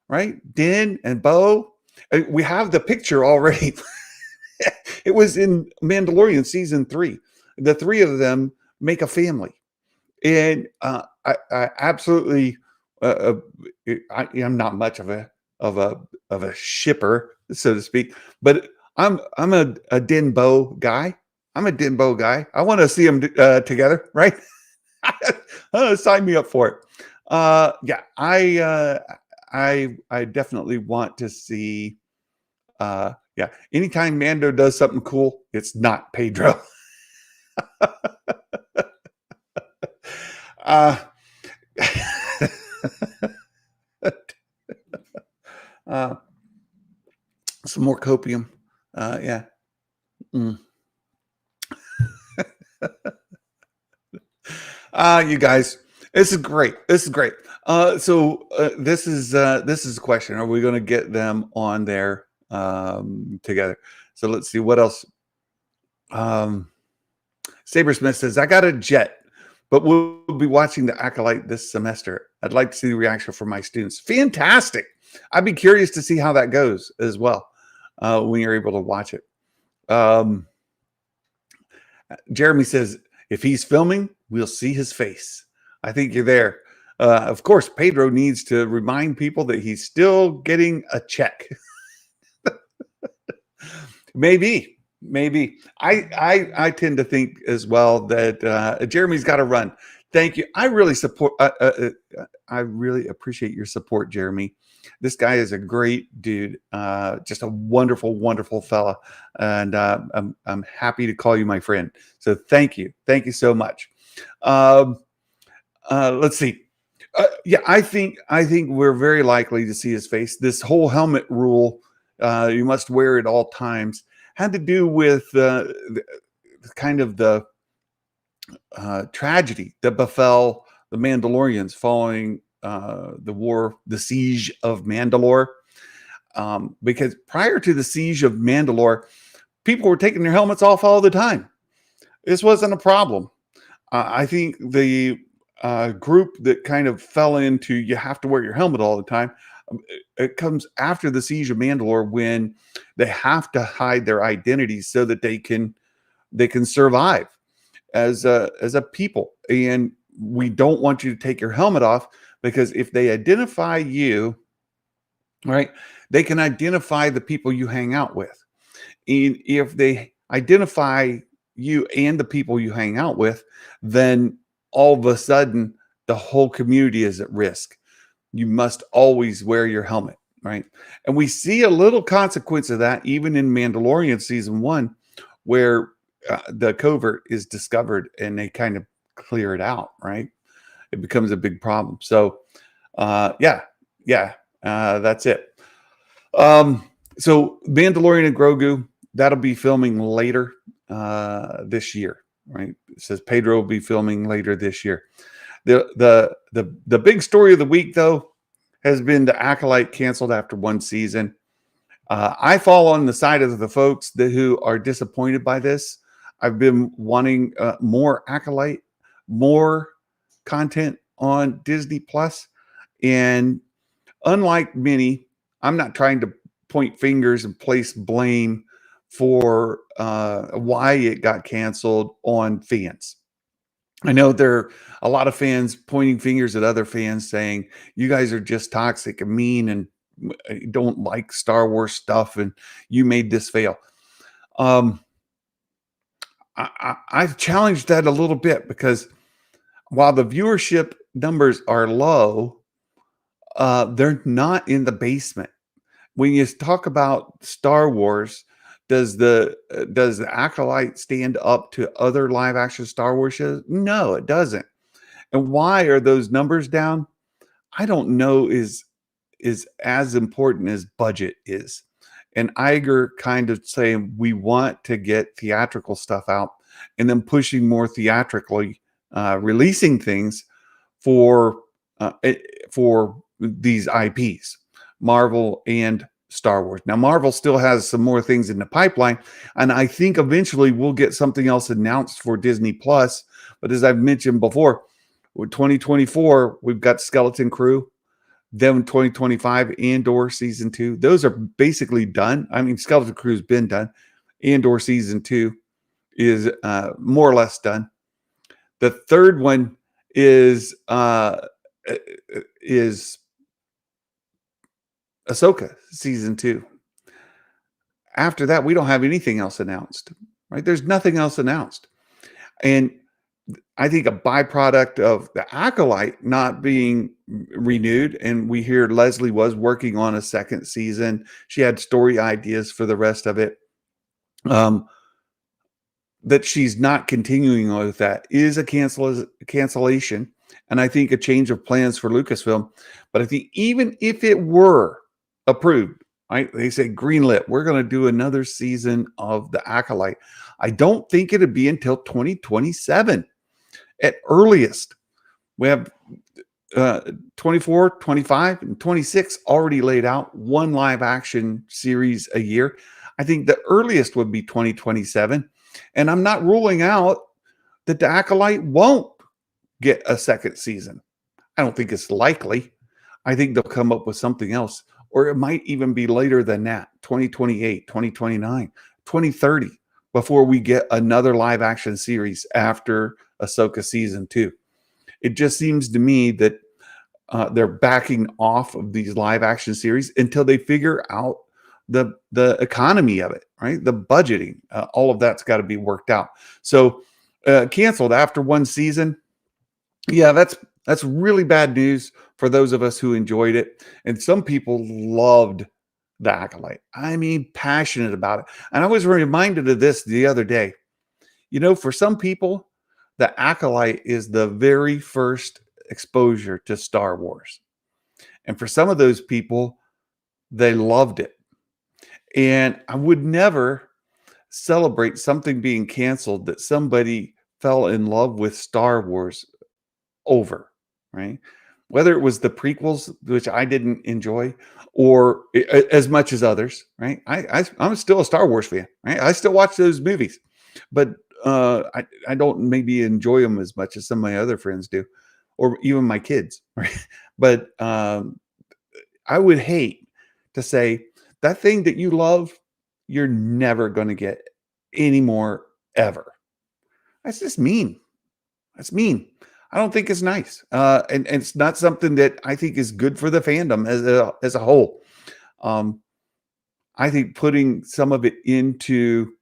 right? Din and Bo. We have the picture already. It was in Mandalorian season 3. The three of them make a family, and I absolutely. I'm not much of a shipper, so to speak, but I'm a Din Bo guy. I'm a Din Bo guy. I want to see them together, right? Sign me up for it. Yeah, I definitely want to see. Yeah, anytime Mando does something cool, it's not Pedro. uh, some more copium. Yeah. Mm. You guys, this is great. This is great. So this is a question. Are we going to get them on there together? So let's see what else. Sabersmith says, I got a jet, but we'll be watching the Acolyte this semester. I'd like to see the reaction from my students. Fantastic. I'd be curious to see how that goes as well when you're able to watch it. Jeremy says, if he's filming, we'll see his face. I think you're there. Of course, Pedro needs to remind people that he's still getting a check. Maybe. I tend to think as well that Jeremy's got to run. Thank you. I really support. I really appreciate your support, Jeremy. This guy is a great dude. Just a wonderful, wonderful fella, and I'm happy to call you my friend. So thank you so much. Let's see. Yeah, I think we're very likely to see his face. This whole helmet rule, you must wear at all times, had to do with kind of the tragedy that befell the Mandalorians following the siege of Mandalore. Because prior to the siege of Mandalore, people were taking their helmets off all the time. This wasn't a problem. I think the group that kind of fell into you have to wear your helmet all the time, it comes after the siege of Mandalore, when they have to hide their identities so that they can survive as a people. And we don't want you to take your helmet off, because if they identify you, right, they can identify the people you hang out with. And if they identify you and the people you hang out with, then all of a sudden the whole community is at risk. You must always wear your helmet, right? And we see a little consequence of that even in Mandalorian season 1, where the covert is discovered and they kind of clear it out, right? It becomes a big problem. So yeah, that's it. So Mandalorian and Grogu, that'll be filming later this year, right? It says Pedro will be filming later this year. The big story of the week, though, has been the Acolyte canceled after 1 season. I fall on the side of the folks who are disappointed by this. I've been wanting more Acolyte, more content on Disney Plus, and unlike many, I'm not trying to point fingers and place blame for why it got canceled on fans. I know there are a lot of fans pointing fingers at other fans saying, you guys are just toxic and mean and don't like Star Wars stuff, and you made this fail. I've challenged that a little bit, because while the viewership numbers are low, they're not in the basement. When you talk about Star Wars, does the Acolyte stand up to other live action Star Wars shows? No, it doesn't. And why are those numbers down? I don't know is as important as budget is. And Iger kind of saying we want to get theatrical stuff out and then pushing more theatrically, releasing things for for these IPs, Marvel and Star Wars. Now, Marvel still has some more things in the pipeline, and I think eventually we'll get something else announced for Disney Plus. But as I've mentioned before, with 2024, we've got Skeleton Crew. Then 2025, Andor season 2. Those are basically done. I mean, Skeleton Crew's been done. Andor season 2 is more or less done. The third one is Ahsoka season 2. After that, we don't have anything else announced, right? There's nothing else announced. And I think a byproduct of the Acolyte not being renewed, and we hear Leslie was working on a second season. She had story ideas for the rest of it. That she's not continuing with that is a cancellation, and I think a change of plans for Lucasfilm. But I think even if it were approved, right? They say greenlit, we're going to do another season of the Acolyte. I don't think it'd be until 2027 at earliest. We have 24, 25, and 26 already laid out, one live action series a year. I think the earliest would be 2027. And I'm not ruling out that the Acolyte won't get a second season. I don't think it's likely. I think they'll come up with something else. Or it might even be later than that, 2028, 2029, 2030, before we get another live action series after Ahsoka season 2. It just seems to me that they're backing off of these live action series until they figure out the economy of it, right? The budgeting, all of that's got to be worked out. So canceled after one season. Yeah, that's really bad news for those of us who enjoyed it. And some people loved the Acolyte. I mean, passionate about it. And I was reminded of this the other day. You know, for some people, the Acolyte is the very first exposure to Star Wars. And for some of those people, they loved it. And I would never celebrate something being canceled that somebody fell in love with Star Wars over, right? Whether it was the prequels, which I didn't enjoy, or as much as others, right? I'm still a Star Wars fan, right? I still watch those movies, but I don't maybe enjoy them as much as some of my other friends do, or even my kids, right? But I would hate to say that thing that you love, you're never going to get anymore ever. That's just mean. That's mean. I don't think it's nice. And it's not something that I think is good for the fandom as a whole. I think putting some of it into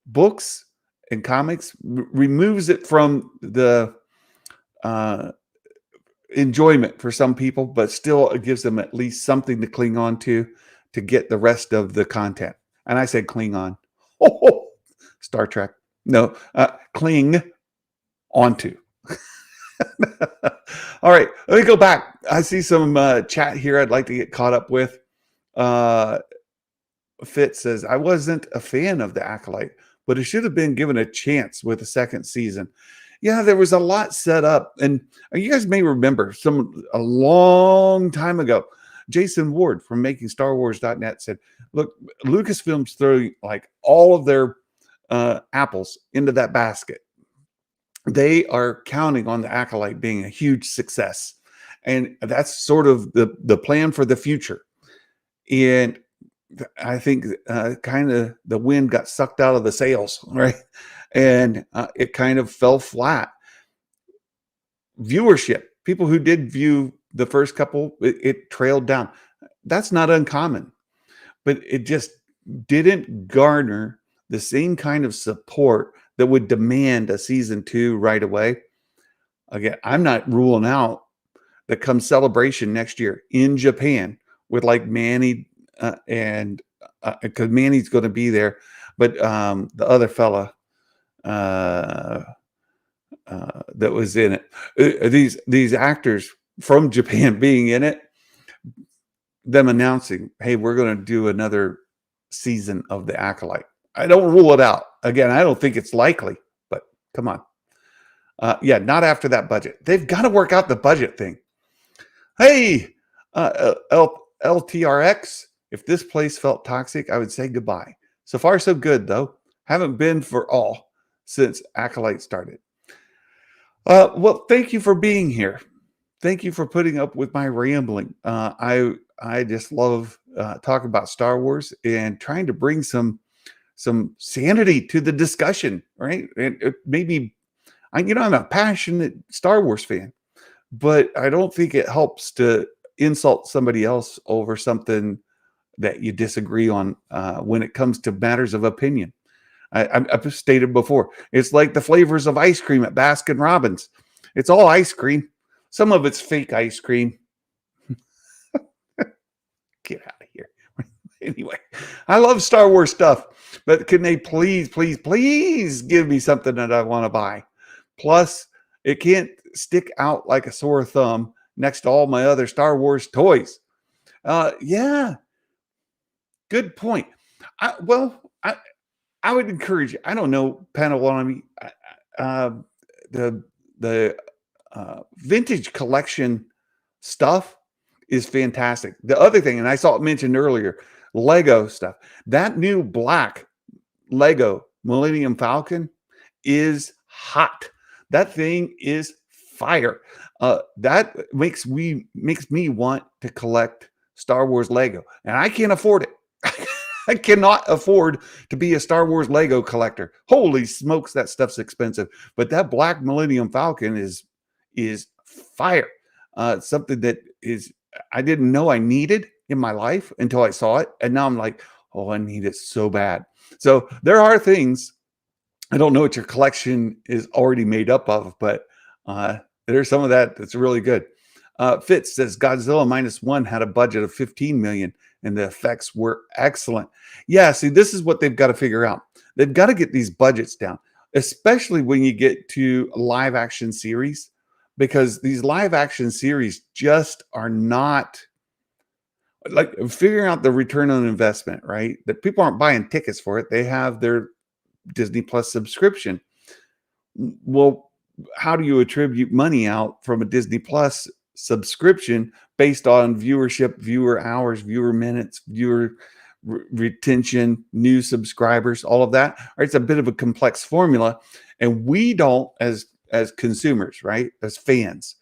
books and comics removes it from the enjoyment for some people, but still it gives them at least something to cling on to get the rest of the content. And I said cling on. Oh, Star Trek. No, cling onto. All right, let me go back. I see some chat here I'd like to get caught up with. Fett says, I wasn't a fan of the Acolyte, but it should have been given a chance with a second season. Yeah, there was a lot set up. And you guys may remember a long time ago, Jason Ward from MakingStarWars.net said, look, Lucasfilm's throwing like all of their apples into that basket. They are counting on the Acolyte being a huge success. And that's sort of the plan for the future. And I think kind of the wind got sucked out of the sails, right? And it kind of fell flat. Viewership, people who did view the first couple, it trailed down. That's not uncommon, but it just didn't garner the same kind of support that would demand a season 2 right away. Again, I'm not ruling out that come Celebration next year in Japan with like Manny and because Manny's going to be there, but the other fella, that was in it. These actors from Japan being in it, them announcing, "Hey, we're going to do another season of The Acolyte." I don't rule it out. Again, I don't think it's likely, but come on. Yeah, not after that budget. They've got to work out the budget thing. Hey, LTRX, if this place felt toxic, I would say goodbye. So far, so good, though. Haven't been for all since Acolyte started. Well, thank you for being here. Thank you for putting up with my rambling. I just love talking about Star Wars and trying to bring some sanity to the discussion, right? And maybe I'm a passionate Star Wars fan, but I don't think it helps to insult somebody else over something that you disagree on when it comes to matters of opinion. I've stated before, it's like the flavors of ice cream at Baskin Robbins. It's all ice cream. Some of it's fake ice cream. Get out of here. Anyway, I love Star Wars stuff, but can they please give me something that I want to buy? Plus, it can't stick out like a sore thumb next to all my other Star Wars toys. Yeah, good point. I would encourage you. I don't know, Panawami. The vintage collection stuff is fantastic. The other thing, and I saw it mentioned earlier, Lego stuff. That new black Lego Millennium Falcon is hot. That thing is fire. That makes me want to collect Star Wars Lego, and I can't afford it. I cannot afford to be a Star Wars Lego collector. Holy smokes, that stuff's expensive. But that black Millennium Falcon is fire. Something that I didn't know I needed in my life until I saw it, and now I'm like, oh, I need it so bad. So there are things. I don't know what your collection is already made up of, but there's some of that that's really good. Fitz says Godzilla -1 had a budget of 15 million and the effects were excellent. Yeah, see, this is what they've got to figure out. They've got to get these budgets down, especially when you get to live action series, because these live action series just are not like figuring out the return on investment, right? That people aren't buying tickets for it. They have their Disney Plus subscription. Well, how do you attribute money out from a Disney Plus subscription based on viewership, viewer hours, viewer minutes, viewer retention, new subscribers, all of that? Right? It's a bit of a complex formula, and we don't, as consumers, right, as fans,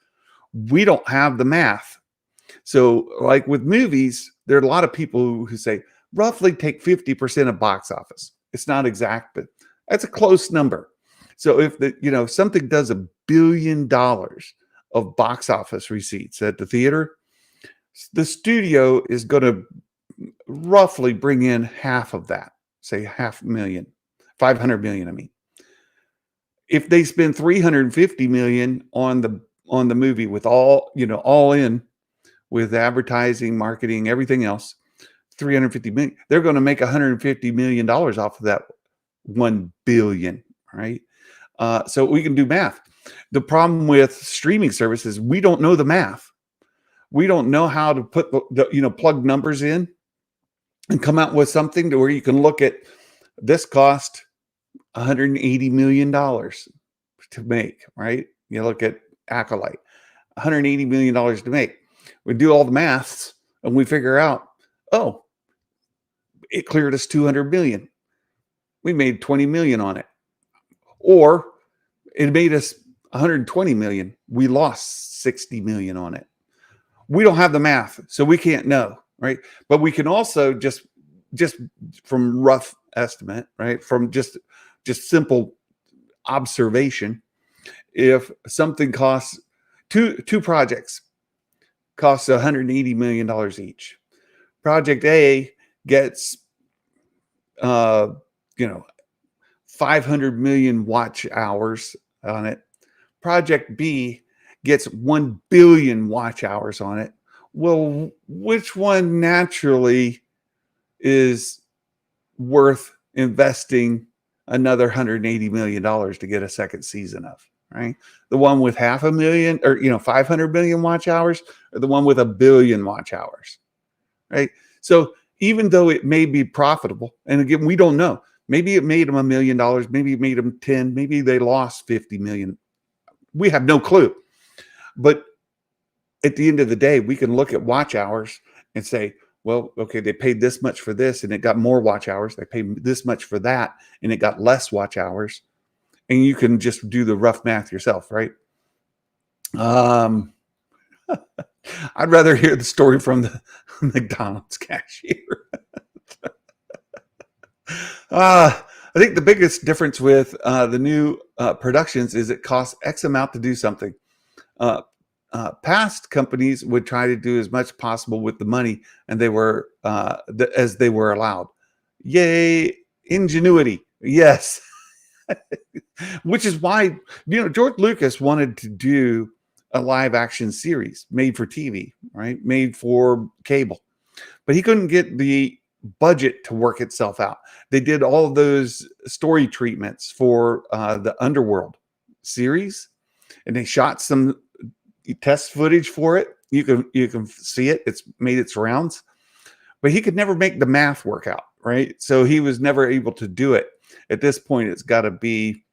we don't have the math. So, like with movies, there are a lot of people who say roughly take 50% of box office. It's not exact, but that's a close number. So if something does $1 billion of box office receipts at the theater, the studio is going to roughly bring in half of that, say 500 million. I mean, if they spend 350 million on the movie with all in with advertising, marketing, everything else, 350 million, they're going to make $150 million off of that 1 billion, right? So we can do math. The problem with streaming services, we don't know the math. We don't know how to put plug numbers in and come out with something to where you can look at this cost $180 million to make, right? You look at Acolyte, $180 million to make. We do all the maths and we figure out, oh, it cleared us 200 million. We made 20 million on it. Or it made us 120 million. We lost 60 million on it. We don't have the math, so we can't know, right? But we can also just from rough estimate, right? From just simple observation, if something costs two projects costs $180 million each. Project A gets 500 million watch hours on it. Project B gets 1 billion watch hours on it. Well, which one naturally is worth investing another $180 million to get a second season of, right? The one with 500,000 or 500 million watch hours, or the one with 1 billion watch hours, right? So even though it may be profitable, and again, we don't know. Maybe it made them $1 million, maybe it made them 10, maybe they lost 50 million. We have no clue. But at the end of the day, we can look at watch hours and say, well, okay, they paid this much for this and it got more watch hours. They paid this much for that and it got less watch hours. And you can just do the rough math yourself, right? I'd rather hear the story from the McDonald's cashier. I think the biggest difference with the new productions is it costs X amount to do something. Past companies would try to do as much possible with the money, and they were as they were allowed. Yay, ingenuity! Yes, which is why George Lucas wanted to do a live action series made for TV, right? Made for cable, but he couldn't get the budget to work itself out. They did all of those story treatments for the Underworld series, and they shot some test footage for it. You can see it. It's made its rounds, but he could never make the math work out, right? So he was never able to do it. At this point, it's got to be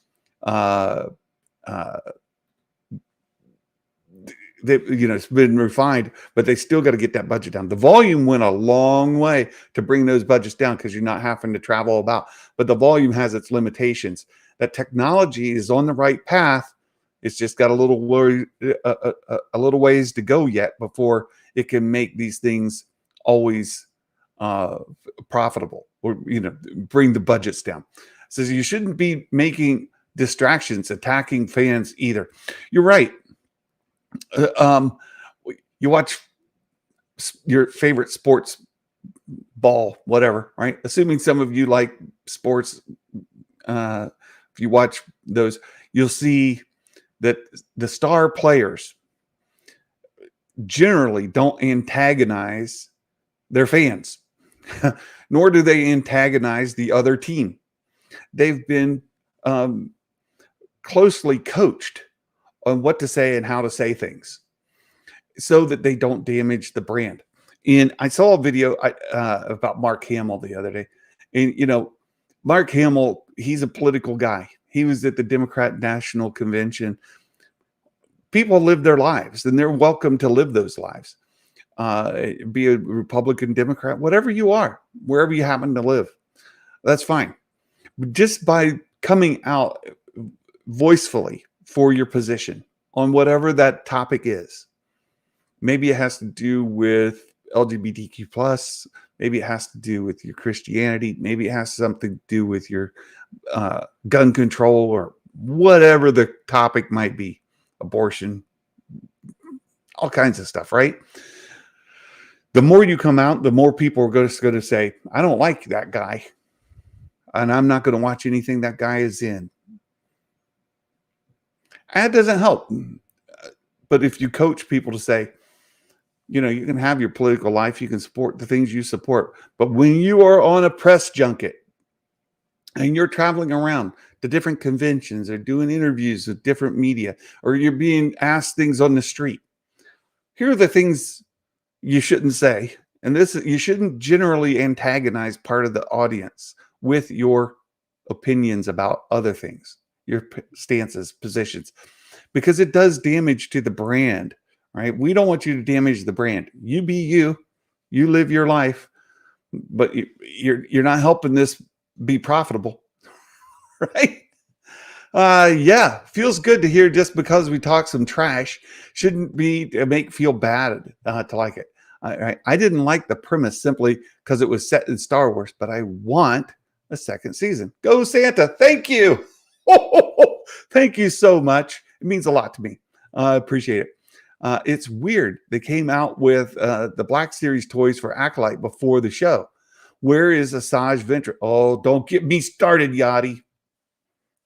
it's been refined, but they still got to get that budget down. The volume went a long way to bring those budgets down because you're not having to travel about, but the volume has its limitations. That technology is on the right path. It's just got a little ways to go yet before it can make these things always profitable or bring the budgets down. So you shouldn't be making distractions, attacking fans either. You're right. You watch your favorite sports ball, whatever, right? Assuming some of you like sports, if you watch those, you'll see that the star players generally don't antagonize their fans, nor do they antagonize the other team. They've been closely coached on what to say and how to say things so that they don't damage the brand. And I saw a video about Mark Hamill the other day. And, Mark Hamill, he's a political guy. He was at the Democrat National Convention. People live their lives, and they're welcome to live those lives. Be a Republican, Democrat, whatever you are, wherever you happen to live. That's fine. But just by coming out voicefully for your position on whatever that topic is, maybe it has to do with LGBTQ plus, maybe it has to do with your Christianity, maybe it has something to do with your gun control or whatever the topic might be, abortion, all kinds of stuff, right? The more you come out, the more people are going to say, I don't like that guy, and I'm not going to watch anything that guy is in. And it doesn't help. But if you coach people to say, you can have your political life, you can support the things you support, but when you are on a press junket and you're traveling around to different conventions or doing interviews with different media, or you're being asked things on the street, here are the things you shouldn't say. And you shouldn't generally antagonize part of the audience with your opinions about other things, your stances, positions, because it does damage to the brand, right? We don't want you to damage the brand. You be you live your life, but you're not helping this be profitable, right? Yeah, feels good to hear. Just because we talk some trash shouldn't be to make feel bad to like it. I didn't like the premise simply because it was set in Star Wars, but I want a second season. Go Santa! Thank you, thank you so much. It means a lot to me. I appreciate it. It's weird. They came out with the Black Series toys for Acolyte before the show. Where is Asajj Ventress? Oh, don't get me started, Yachty.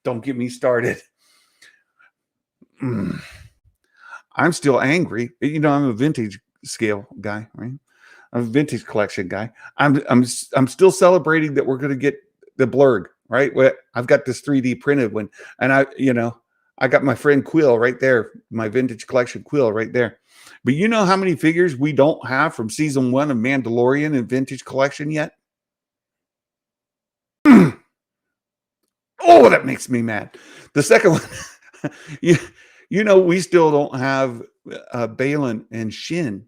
Don't get me started. I'm still angry. I'm a vintage scale guy, right? I'm a vintage collection guy. I'm still celebrating that we're going to get the blurg, right? I've got this 3D printed one, and I got my friend Quill right there, my vintage collection Quill right there. But you know how many figures we don't have from season 1 of Mandalorian and vintage collection yet? Oh, that makes me mad. The second one, you know, we still don't have Balin and Shin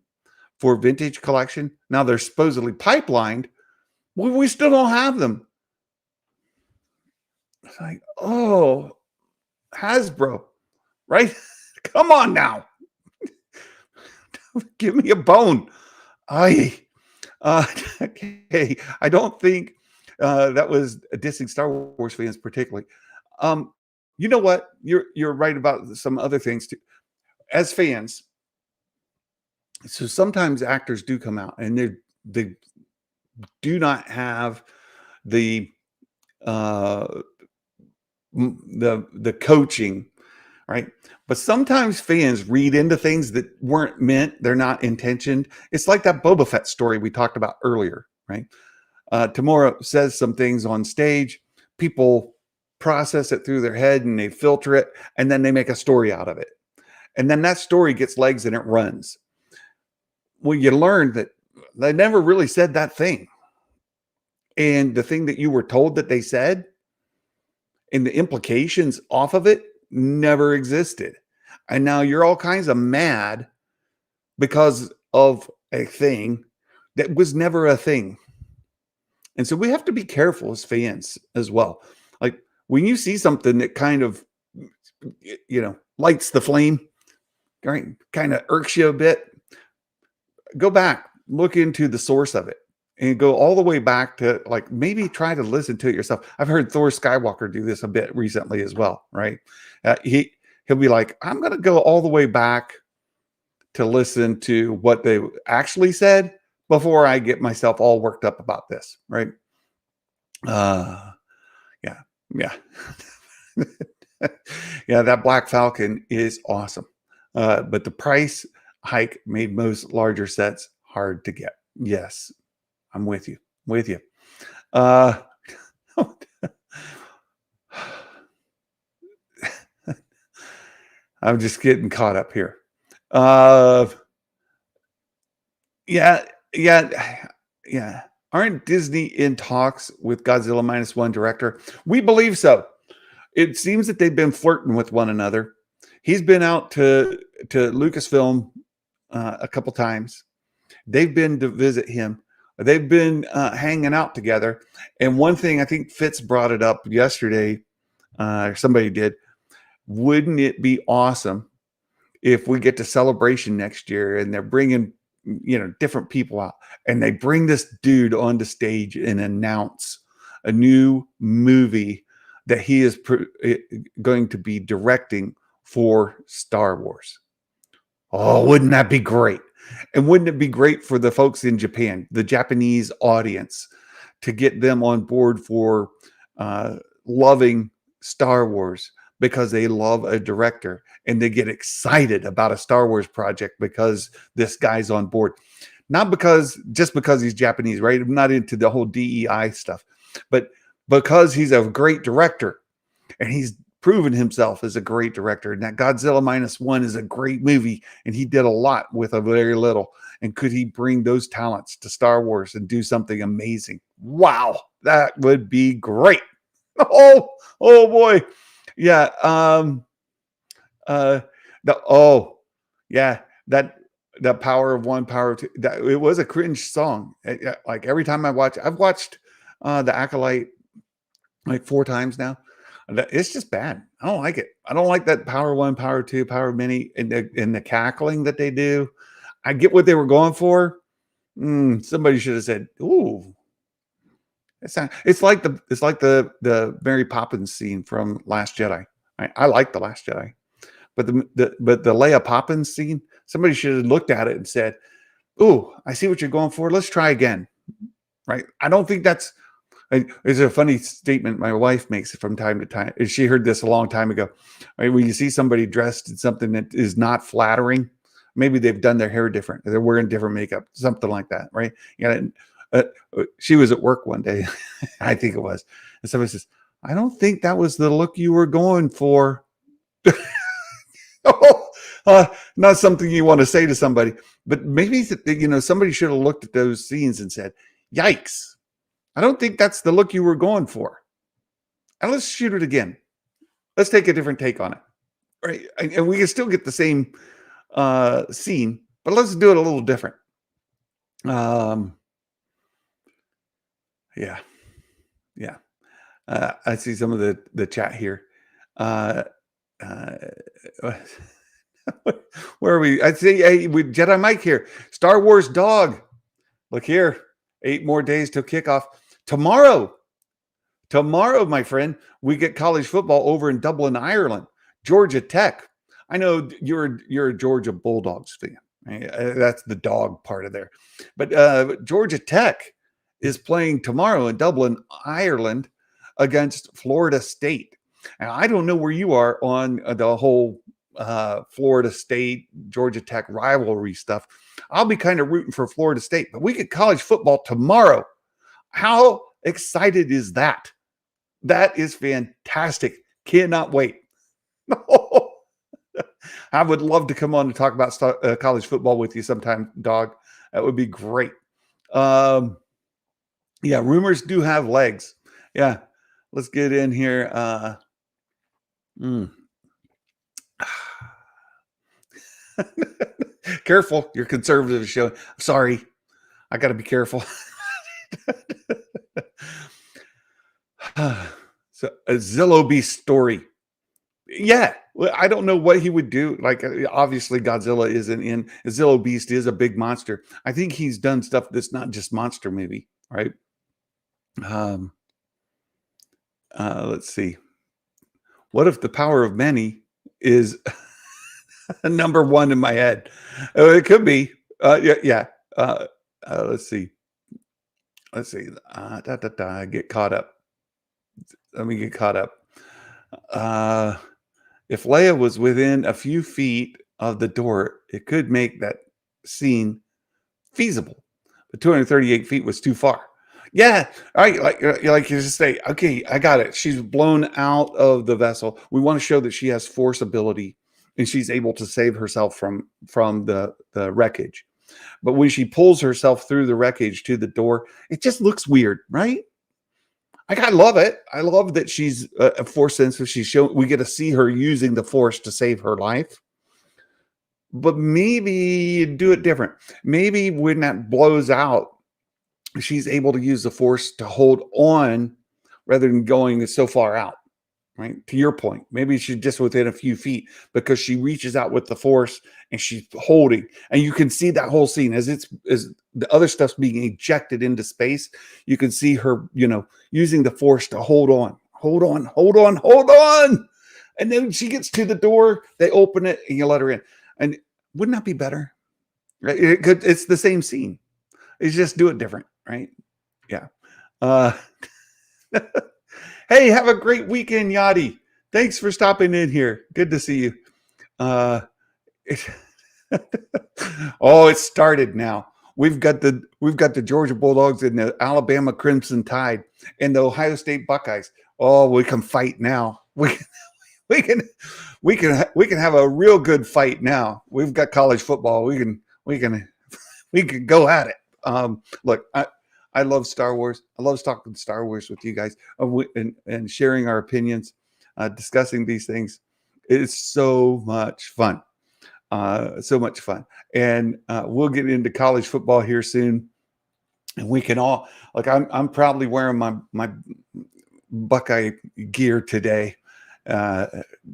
for vintage collection. Now they're supposedly pipelined. We still don't have them. It's like, oh, Hasbro, right? Come on now. Give me a bone. Okay. I don't think that was dissing Star Wars fans particularly. You know what? You're right about some other things too. As fans, so sometimes actors do come out and they do not have the uh the coaching, right? But sometimes fans read into things that weren't meant, they're not intentioned. It's like that Boba Fett story we talked about earlier, right? Tamora says some things on stage, people process it through their head and they filter it, and then they make a story out of it. And then that story gets legs and it runs. Well, you learn that they never really said that thing. And the thing that you were told that they said and the implications off of it never existed. And now you're all kinds of mad because of a thing that was never a thing. And so we have to be careful as fans as well. Like when you see something that kind of, you know, lights the flame, right? Kind of irks you a bit, go back, look into the source of it and go all the way back to like maybe try to listen to it yourself. I've heard Thor Skywalker do this a bit recently as well, right? He'll be like, I'm going to go all the way back to listen to what they actually said before I get myself all worked up about this, right? Yeah. Yeah, that Black Falcon is awesome. But the price hike made most larger sets hard to get. Yes, I'm with you. With you. I'm just getting caught up here. Yeah. Aren't Disney in talks with Godzilla -1 director? We believe so. It seems that they've been flirting with one another. He's been out to Lucasfilm a couple times. They've been to visit him. They've been hanging out together. And one thing I think Fitz brought it up yesterday, or somebody did. Wouldn't it be awesome if we get to Celebration next year and they're bringing, you know, different people out and they bring this dude onto stage and announce a new movie that he is going to be directing for Star Wars? Oh, wouldn't that be great? And wouldn't it be great for the folks in Japan, the Japanese audience, to get them on board for loving Star Wars because they love a director and they get excited about a Star Wars project because this guy's on board. Not just because he's Japanese, right? I'm not into the whole DEI stuff, but because he's a great director and he's proven himself as a great director. And that Godzilla -1 is a great movie and he did a lot with a very little. And could he bring those talents to Star Wars and do something amazing? Wow, that would be great. Oh boy. Yeah. That Power of One, Power of Two. It was a cringe song. Like every time I've watched the Acolyte like 4 times now. It's just bad. I don't like it. I don't like that Power 1, Power 2, Power Mini, and the cackling that they do. I get what they were going for. Somebody should have said, "Ooh." It's like the Mary Poppins scene from Last Jedi. I like the Last Jedi, but the Leia Poppins scene. Somebody should have looked at it and said, "Ooh, I see what you're going for. Let's try again." Right? I don't think that's. It's a funny statement my wife makes from time to time. She heard this a long time ago. Right? When you see somebody dressed in something that is not flattering, maybe they've done their hair different. They're wearing different makeup, something like that, right? She was at work one day, I think it was, and somebody says, "I don't think that was the look you were going for." Oh, not something you want to say to somebody, but maybe somebody should have looked at those scenes and said, "Yikes! I don't think that's the look you were going for." And let's shoot it again. Let's take a different take on it, right? And we can still get the same scene, but let's do it a little different. Yeah, yeah. I see some of the chat here. Uh, uh, where are we? I see with Jedi Mike here. Star Wars dog. Look here. 8 more days till kickoff. Tomorrow, my friend, we get college football over in Dublin, Ireland. Georgia Tech. I know you're a Georgia Bulldogs fan. Right? That's the dog part of there. But Georgia Tech is playing tomorrow in Dublin, Ireland, against Florida State. And I don't know where you are on the whole Florida State, Georgia Tech rivalry stuff. I'll be kind of rooting for Florida State, but we get college football tomorrow. How excited is that? That is fantastic. Cannot wait. I would love to come on and talk about college football with you sometime, dog. That would be great. Yeah, rumors do have legs. Yeah, let's get in here. Careful, your conservative show. Sorry, I got to be careful. So a Zillow Beast story. Yeah, I don't know what he would do. Like, obviously, Godzilla isn't in. Zillow Beast is a big monster. I think he's done stuff that's not just monster movie, right? Let's see. What if the power of many is number one in my head? It could be. Yeah. Let's see. Get caught up. Let me get caught up. If Leia was within a few feet of the door, it could make that scene feasible. But 238 feet was too far. Yeah, all right. Like you just say, okay, I got it. She's blown out of the vessel. We want to show that she has force ability and she's able to save herself from the wreckage. But when she pulls herself through the wreckage to the door, it just looks weird, right? I love it. I love that she's a force sensitive. We get to see her using the force to save her life. But maybe you do it different. Maybe when that blows out, she's able to use the force to hold on rather than going so far out. Right? To your point, maybe she's just within a few feet because she reaches out with the force and she's holding, and you can see that whole scene as the other stuff's being ejected into space. You can see her, using the force to hold on, and then she gets to the door. They open it and you let her in. And wouldn't that be better? Right? It's the same scene. It's just do it different, right? Yeah. Hey, have a great weekend, Yachty. Thanks for stopping in here. Good to see you. It started now. We've got the Georgia Bulldogs and the Alabama Crimson Tide and the Ohio State Buckeyes. Oh, we can fight now. We can have a real good fight now. We've got college football. We can go at it. Look, I love Star Wars. I love talking Star Wars with you guys and sharing our opinions, discussing these things. It's so much fun. So much fun. And we'll get into college football here soon. And we can all, like, I'm proudly wearing my Buckeye gear today,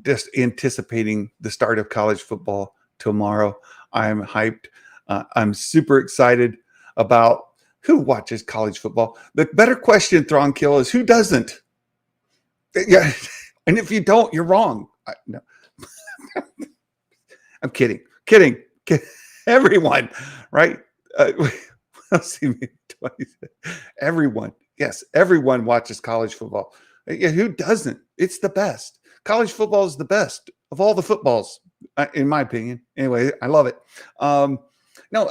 just anticipating the start of college football tomorrow. I'm hyped. I'm super excited about who watches college football. The better question, Thronkill, is who doesn't? Yeah, and if you don't, you're wrong. No. I'm kidding. Everyone, right? Everyone. Yes, everyone watches college football. Yeah, who doesn't? It's the best. College football is the best of all the footballs, in my opinion. Anyway, I love it. No,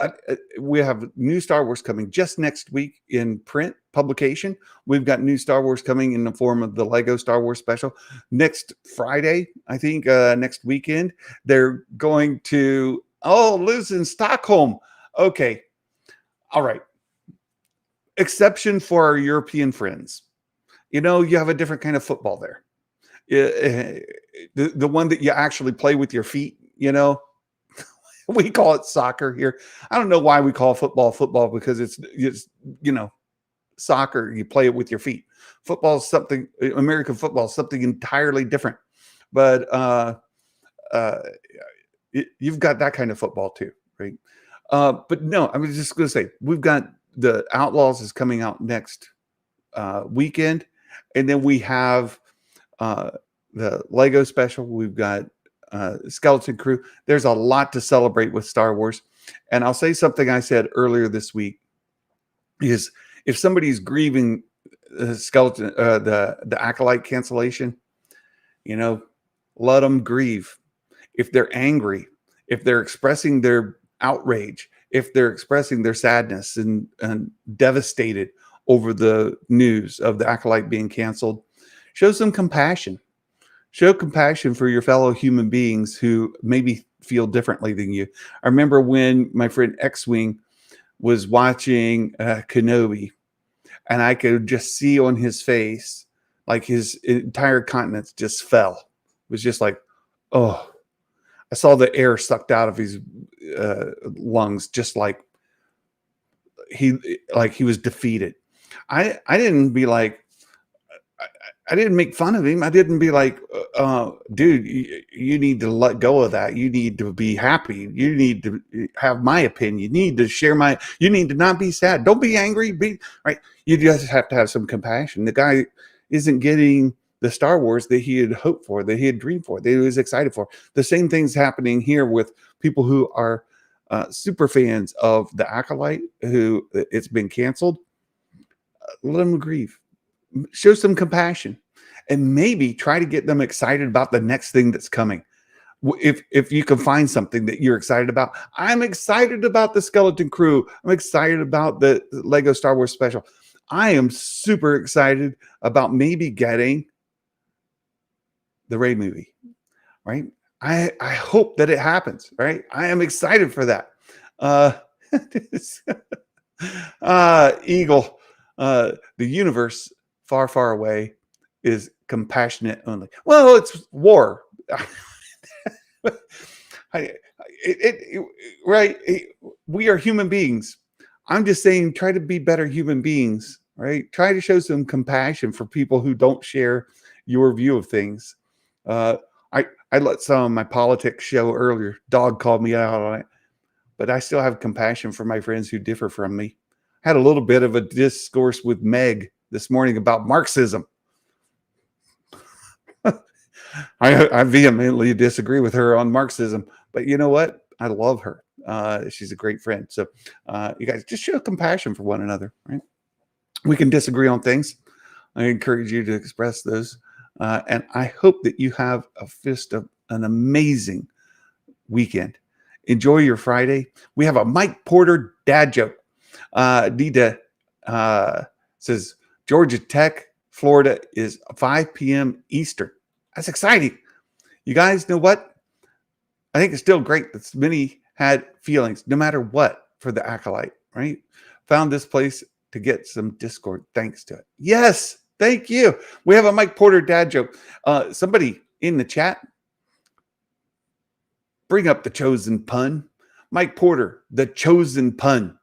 we have new Star Wars coming just next week in print publication. We've got new Star Wars coming in the form of the Lego Star Wars special. Next Friday, I think, next weekend, they're going to, lives in Stockholm. Okay. All right. Exception for our European friends. You know, you have a different kind of football there. The one that you actually play with your feet, you know, we call it soccer here. I don't know why we call football because it's you know, soccer, you play it with your feet. Football is something, American football is something entirely different. But uh, you've got that kind of football too, right? But no, I was just going to say, we've got the Outlaws is coming out next weekend. And then we have the Lego special. We've got Skeleton Crew. There's a lot to celebrate with Star Wars. And I'll say something I said earlier this week is if somebody's grieving the Acolyte cancellation, you know, let them grieve. If they're angry, if they're expressing their outrage, if they're expressing their sadness and devastated over the news of the Acolyte being canceled, show some compassion. Show compassion for your fellow human beings who maybe feel differently than you. I remember when my friend X-Wing was watching Kenobi, and I could just see on his face, like his entire countenance just fell. It was just like, oh, I saw the air sucked out of his lungs, just like he was defeated. I didn't be like, I didn't make fun of him. I didn't be like, dude, you need to let go of that. You need to be happy. You need to have my opinion. You need to share you need to not be sad. Don't be angry. Be right. You just have to have some compassion. The guy isn't getting the Star Wars that he had hoped for, that he had dreamed for, that he was excited for. The same thing's happening here with people who are super fans of the Acolyte, who it's been canceled. Let them grieve. Show some compassion, and maybe try to get them excited about the next thing that's coming. If you can find something that you're excited about. I'm excited about the Skeleton Crew. I'm excited about the Lego Star Wars special. I am super excited about maybe getting the Rey movie, right? I hope that it happens, right? I am excited for that. Eagle, the universe far, far away is compassionate only. Well, it's war. Right. We are human beings. I'm just saying, try to be better human beings, right? Try to show some compassion for people who don't share your view of things. I let some of my politics show earlier. Dog called me out on it, but I still have compassion for my friends who differ from me. I had a little bit of a discourse with Meg this morning about Marxism. I vehemently disagree with her on Marxism, but you know what? I love her. She's a great friend. So you guys just show compassion for one another, right? We can disagree on things. I encourage you to express those. And I hope that you have an amazing weekend. Enjoy your Friday. We have a Mike Porter dad joke. Nita says, Georgia Tech, Florida is 5 p.m. Eastern. That's exciting. You guys know what? I think it's still great that many had feelings, no matter what, for the Acolyte, right? Found this place to get some Discord thanks to it. Yes, thank you. We have a Mike Porter dad joke. Somebody in the chat, bring up the chosen pun. Mike Porter, the chosen pun.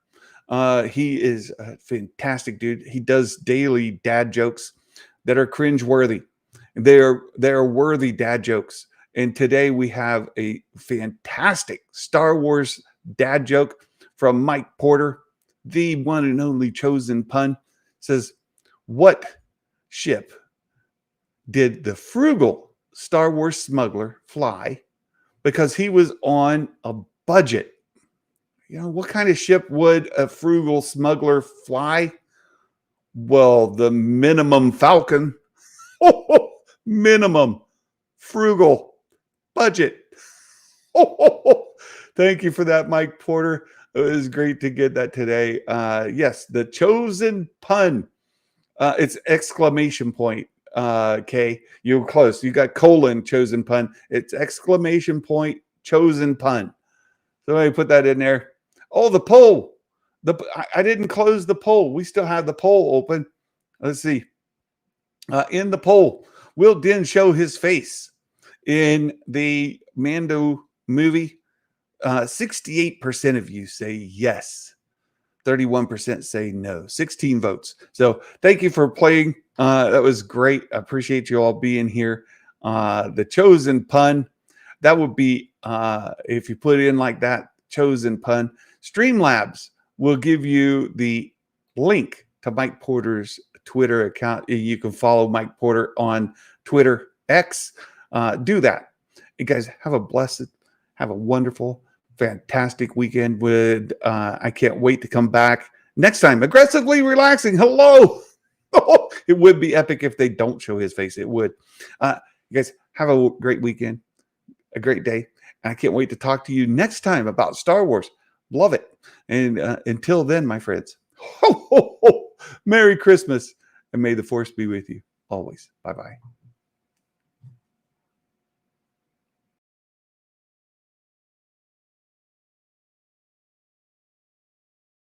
He is a fantastic dude. He does daily dad jokes that are cringeworthy. They are worthy dad jokes. And today we have a fantastic Star Wars dad joke from Mike Porter, the one and only chosen pun. It says, what ship did the frugal Star Wars smuggler fly because he was on a budget? You know, what kind of ship would a frugal smuggler fly? Well, the minimum Falcon. Minimum frugal budget. Thank you for that, Mike Porter. It was great to get that today. Yes, the chosen pun. It's exclamation point. Okay, you were close. You got colon chosen pun. It's exclamation point chosen pun. Somebody put that in there. Oh, the poll. I didn't close the poll. We still have the poll open. Let's see. In the poll, will Din show his face in the Mando movie? 68% of you say yes. 31% say no. 16 votes. So thank you for playing. That was great. I appreciate you all being here. The chosen pun. That would be if you put in like that, chosen pun. Streamlabs will give you the link to Mike Porter's Twitter account. You can follow Mike Porter on Twitter X. Do that. You guys have a blessed, have a wonderful, fantastic weekend. I can't wait to come back next time. Aggressively relaxing. Hello. It would be epic if they don't show his face. It would. You guys have a great weekend, a great day. And I can't wait to talk to you next time about Star Wars. Love it. And until then, my friends, Merry Christmas, and may the Force be with you always. Bye-bye.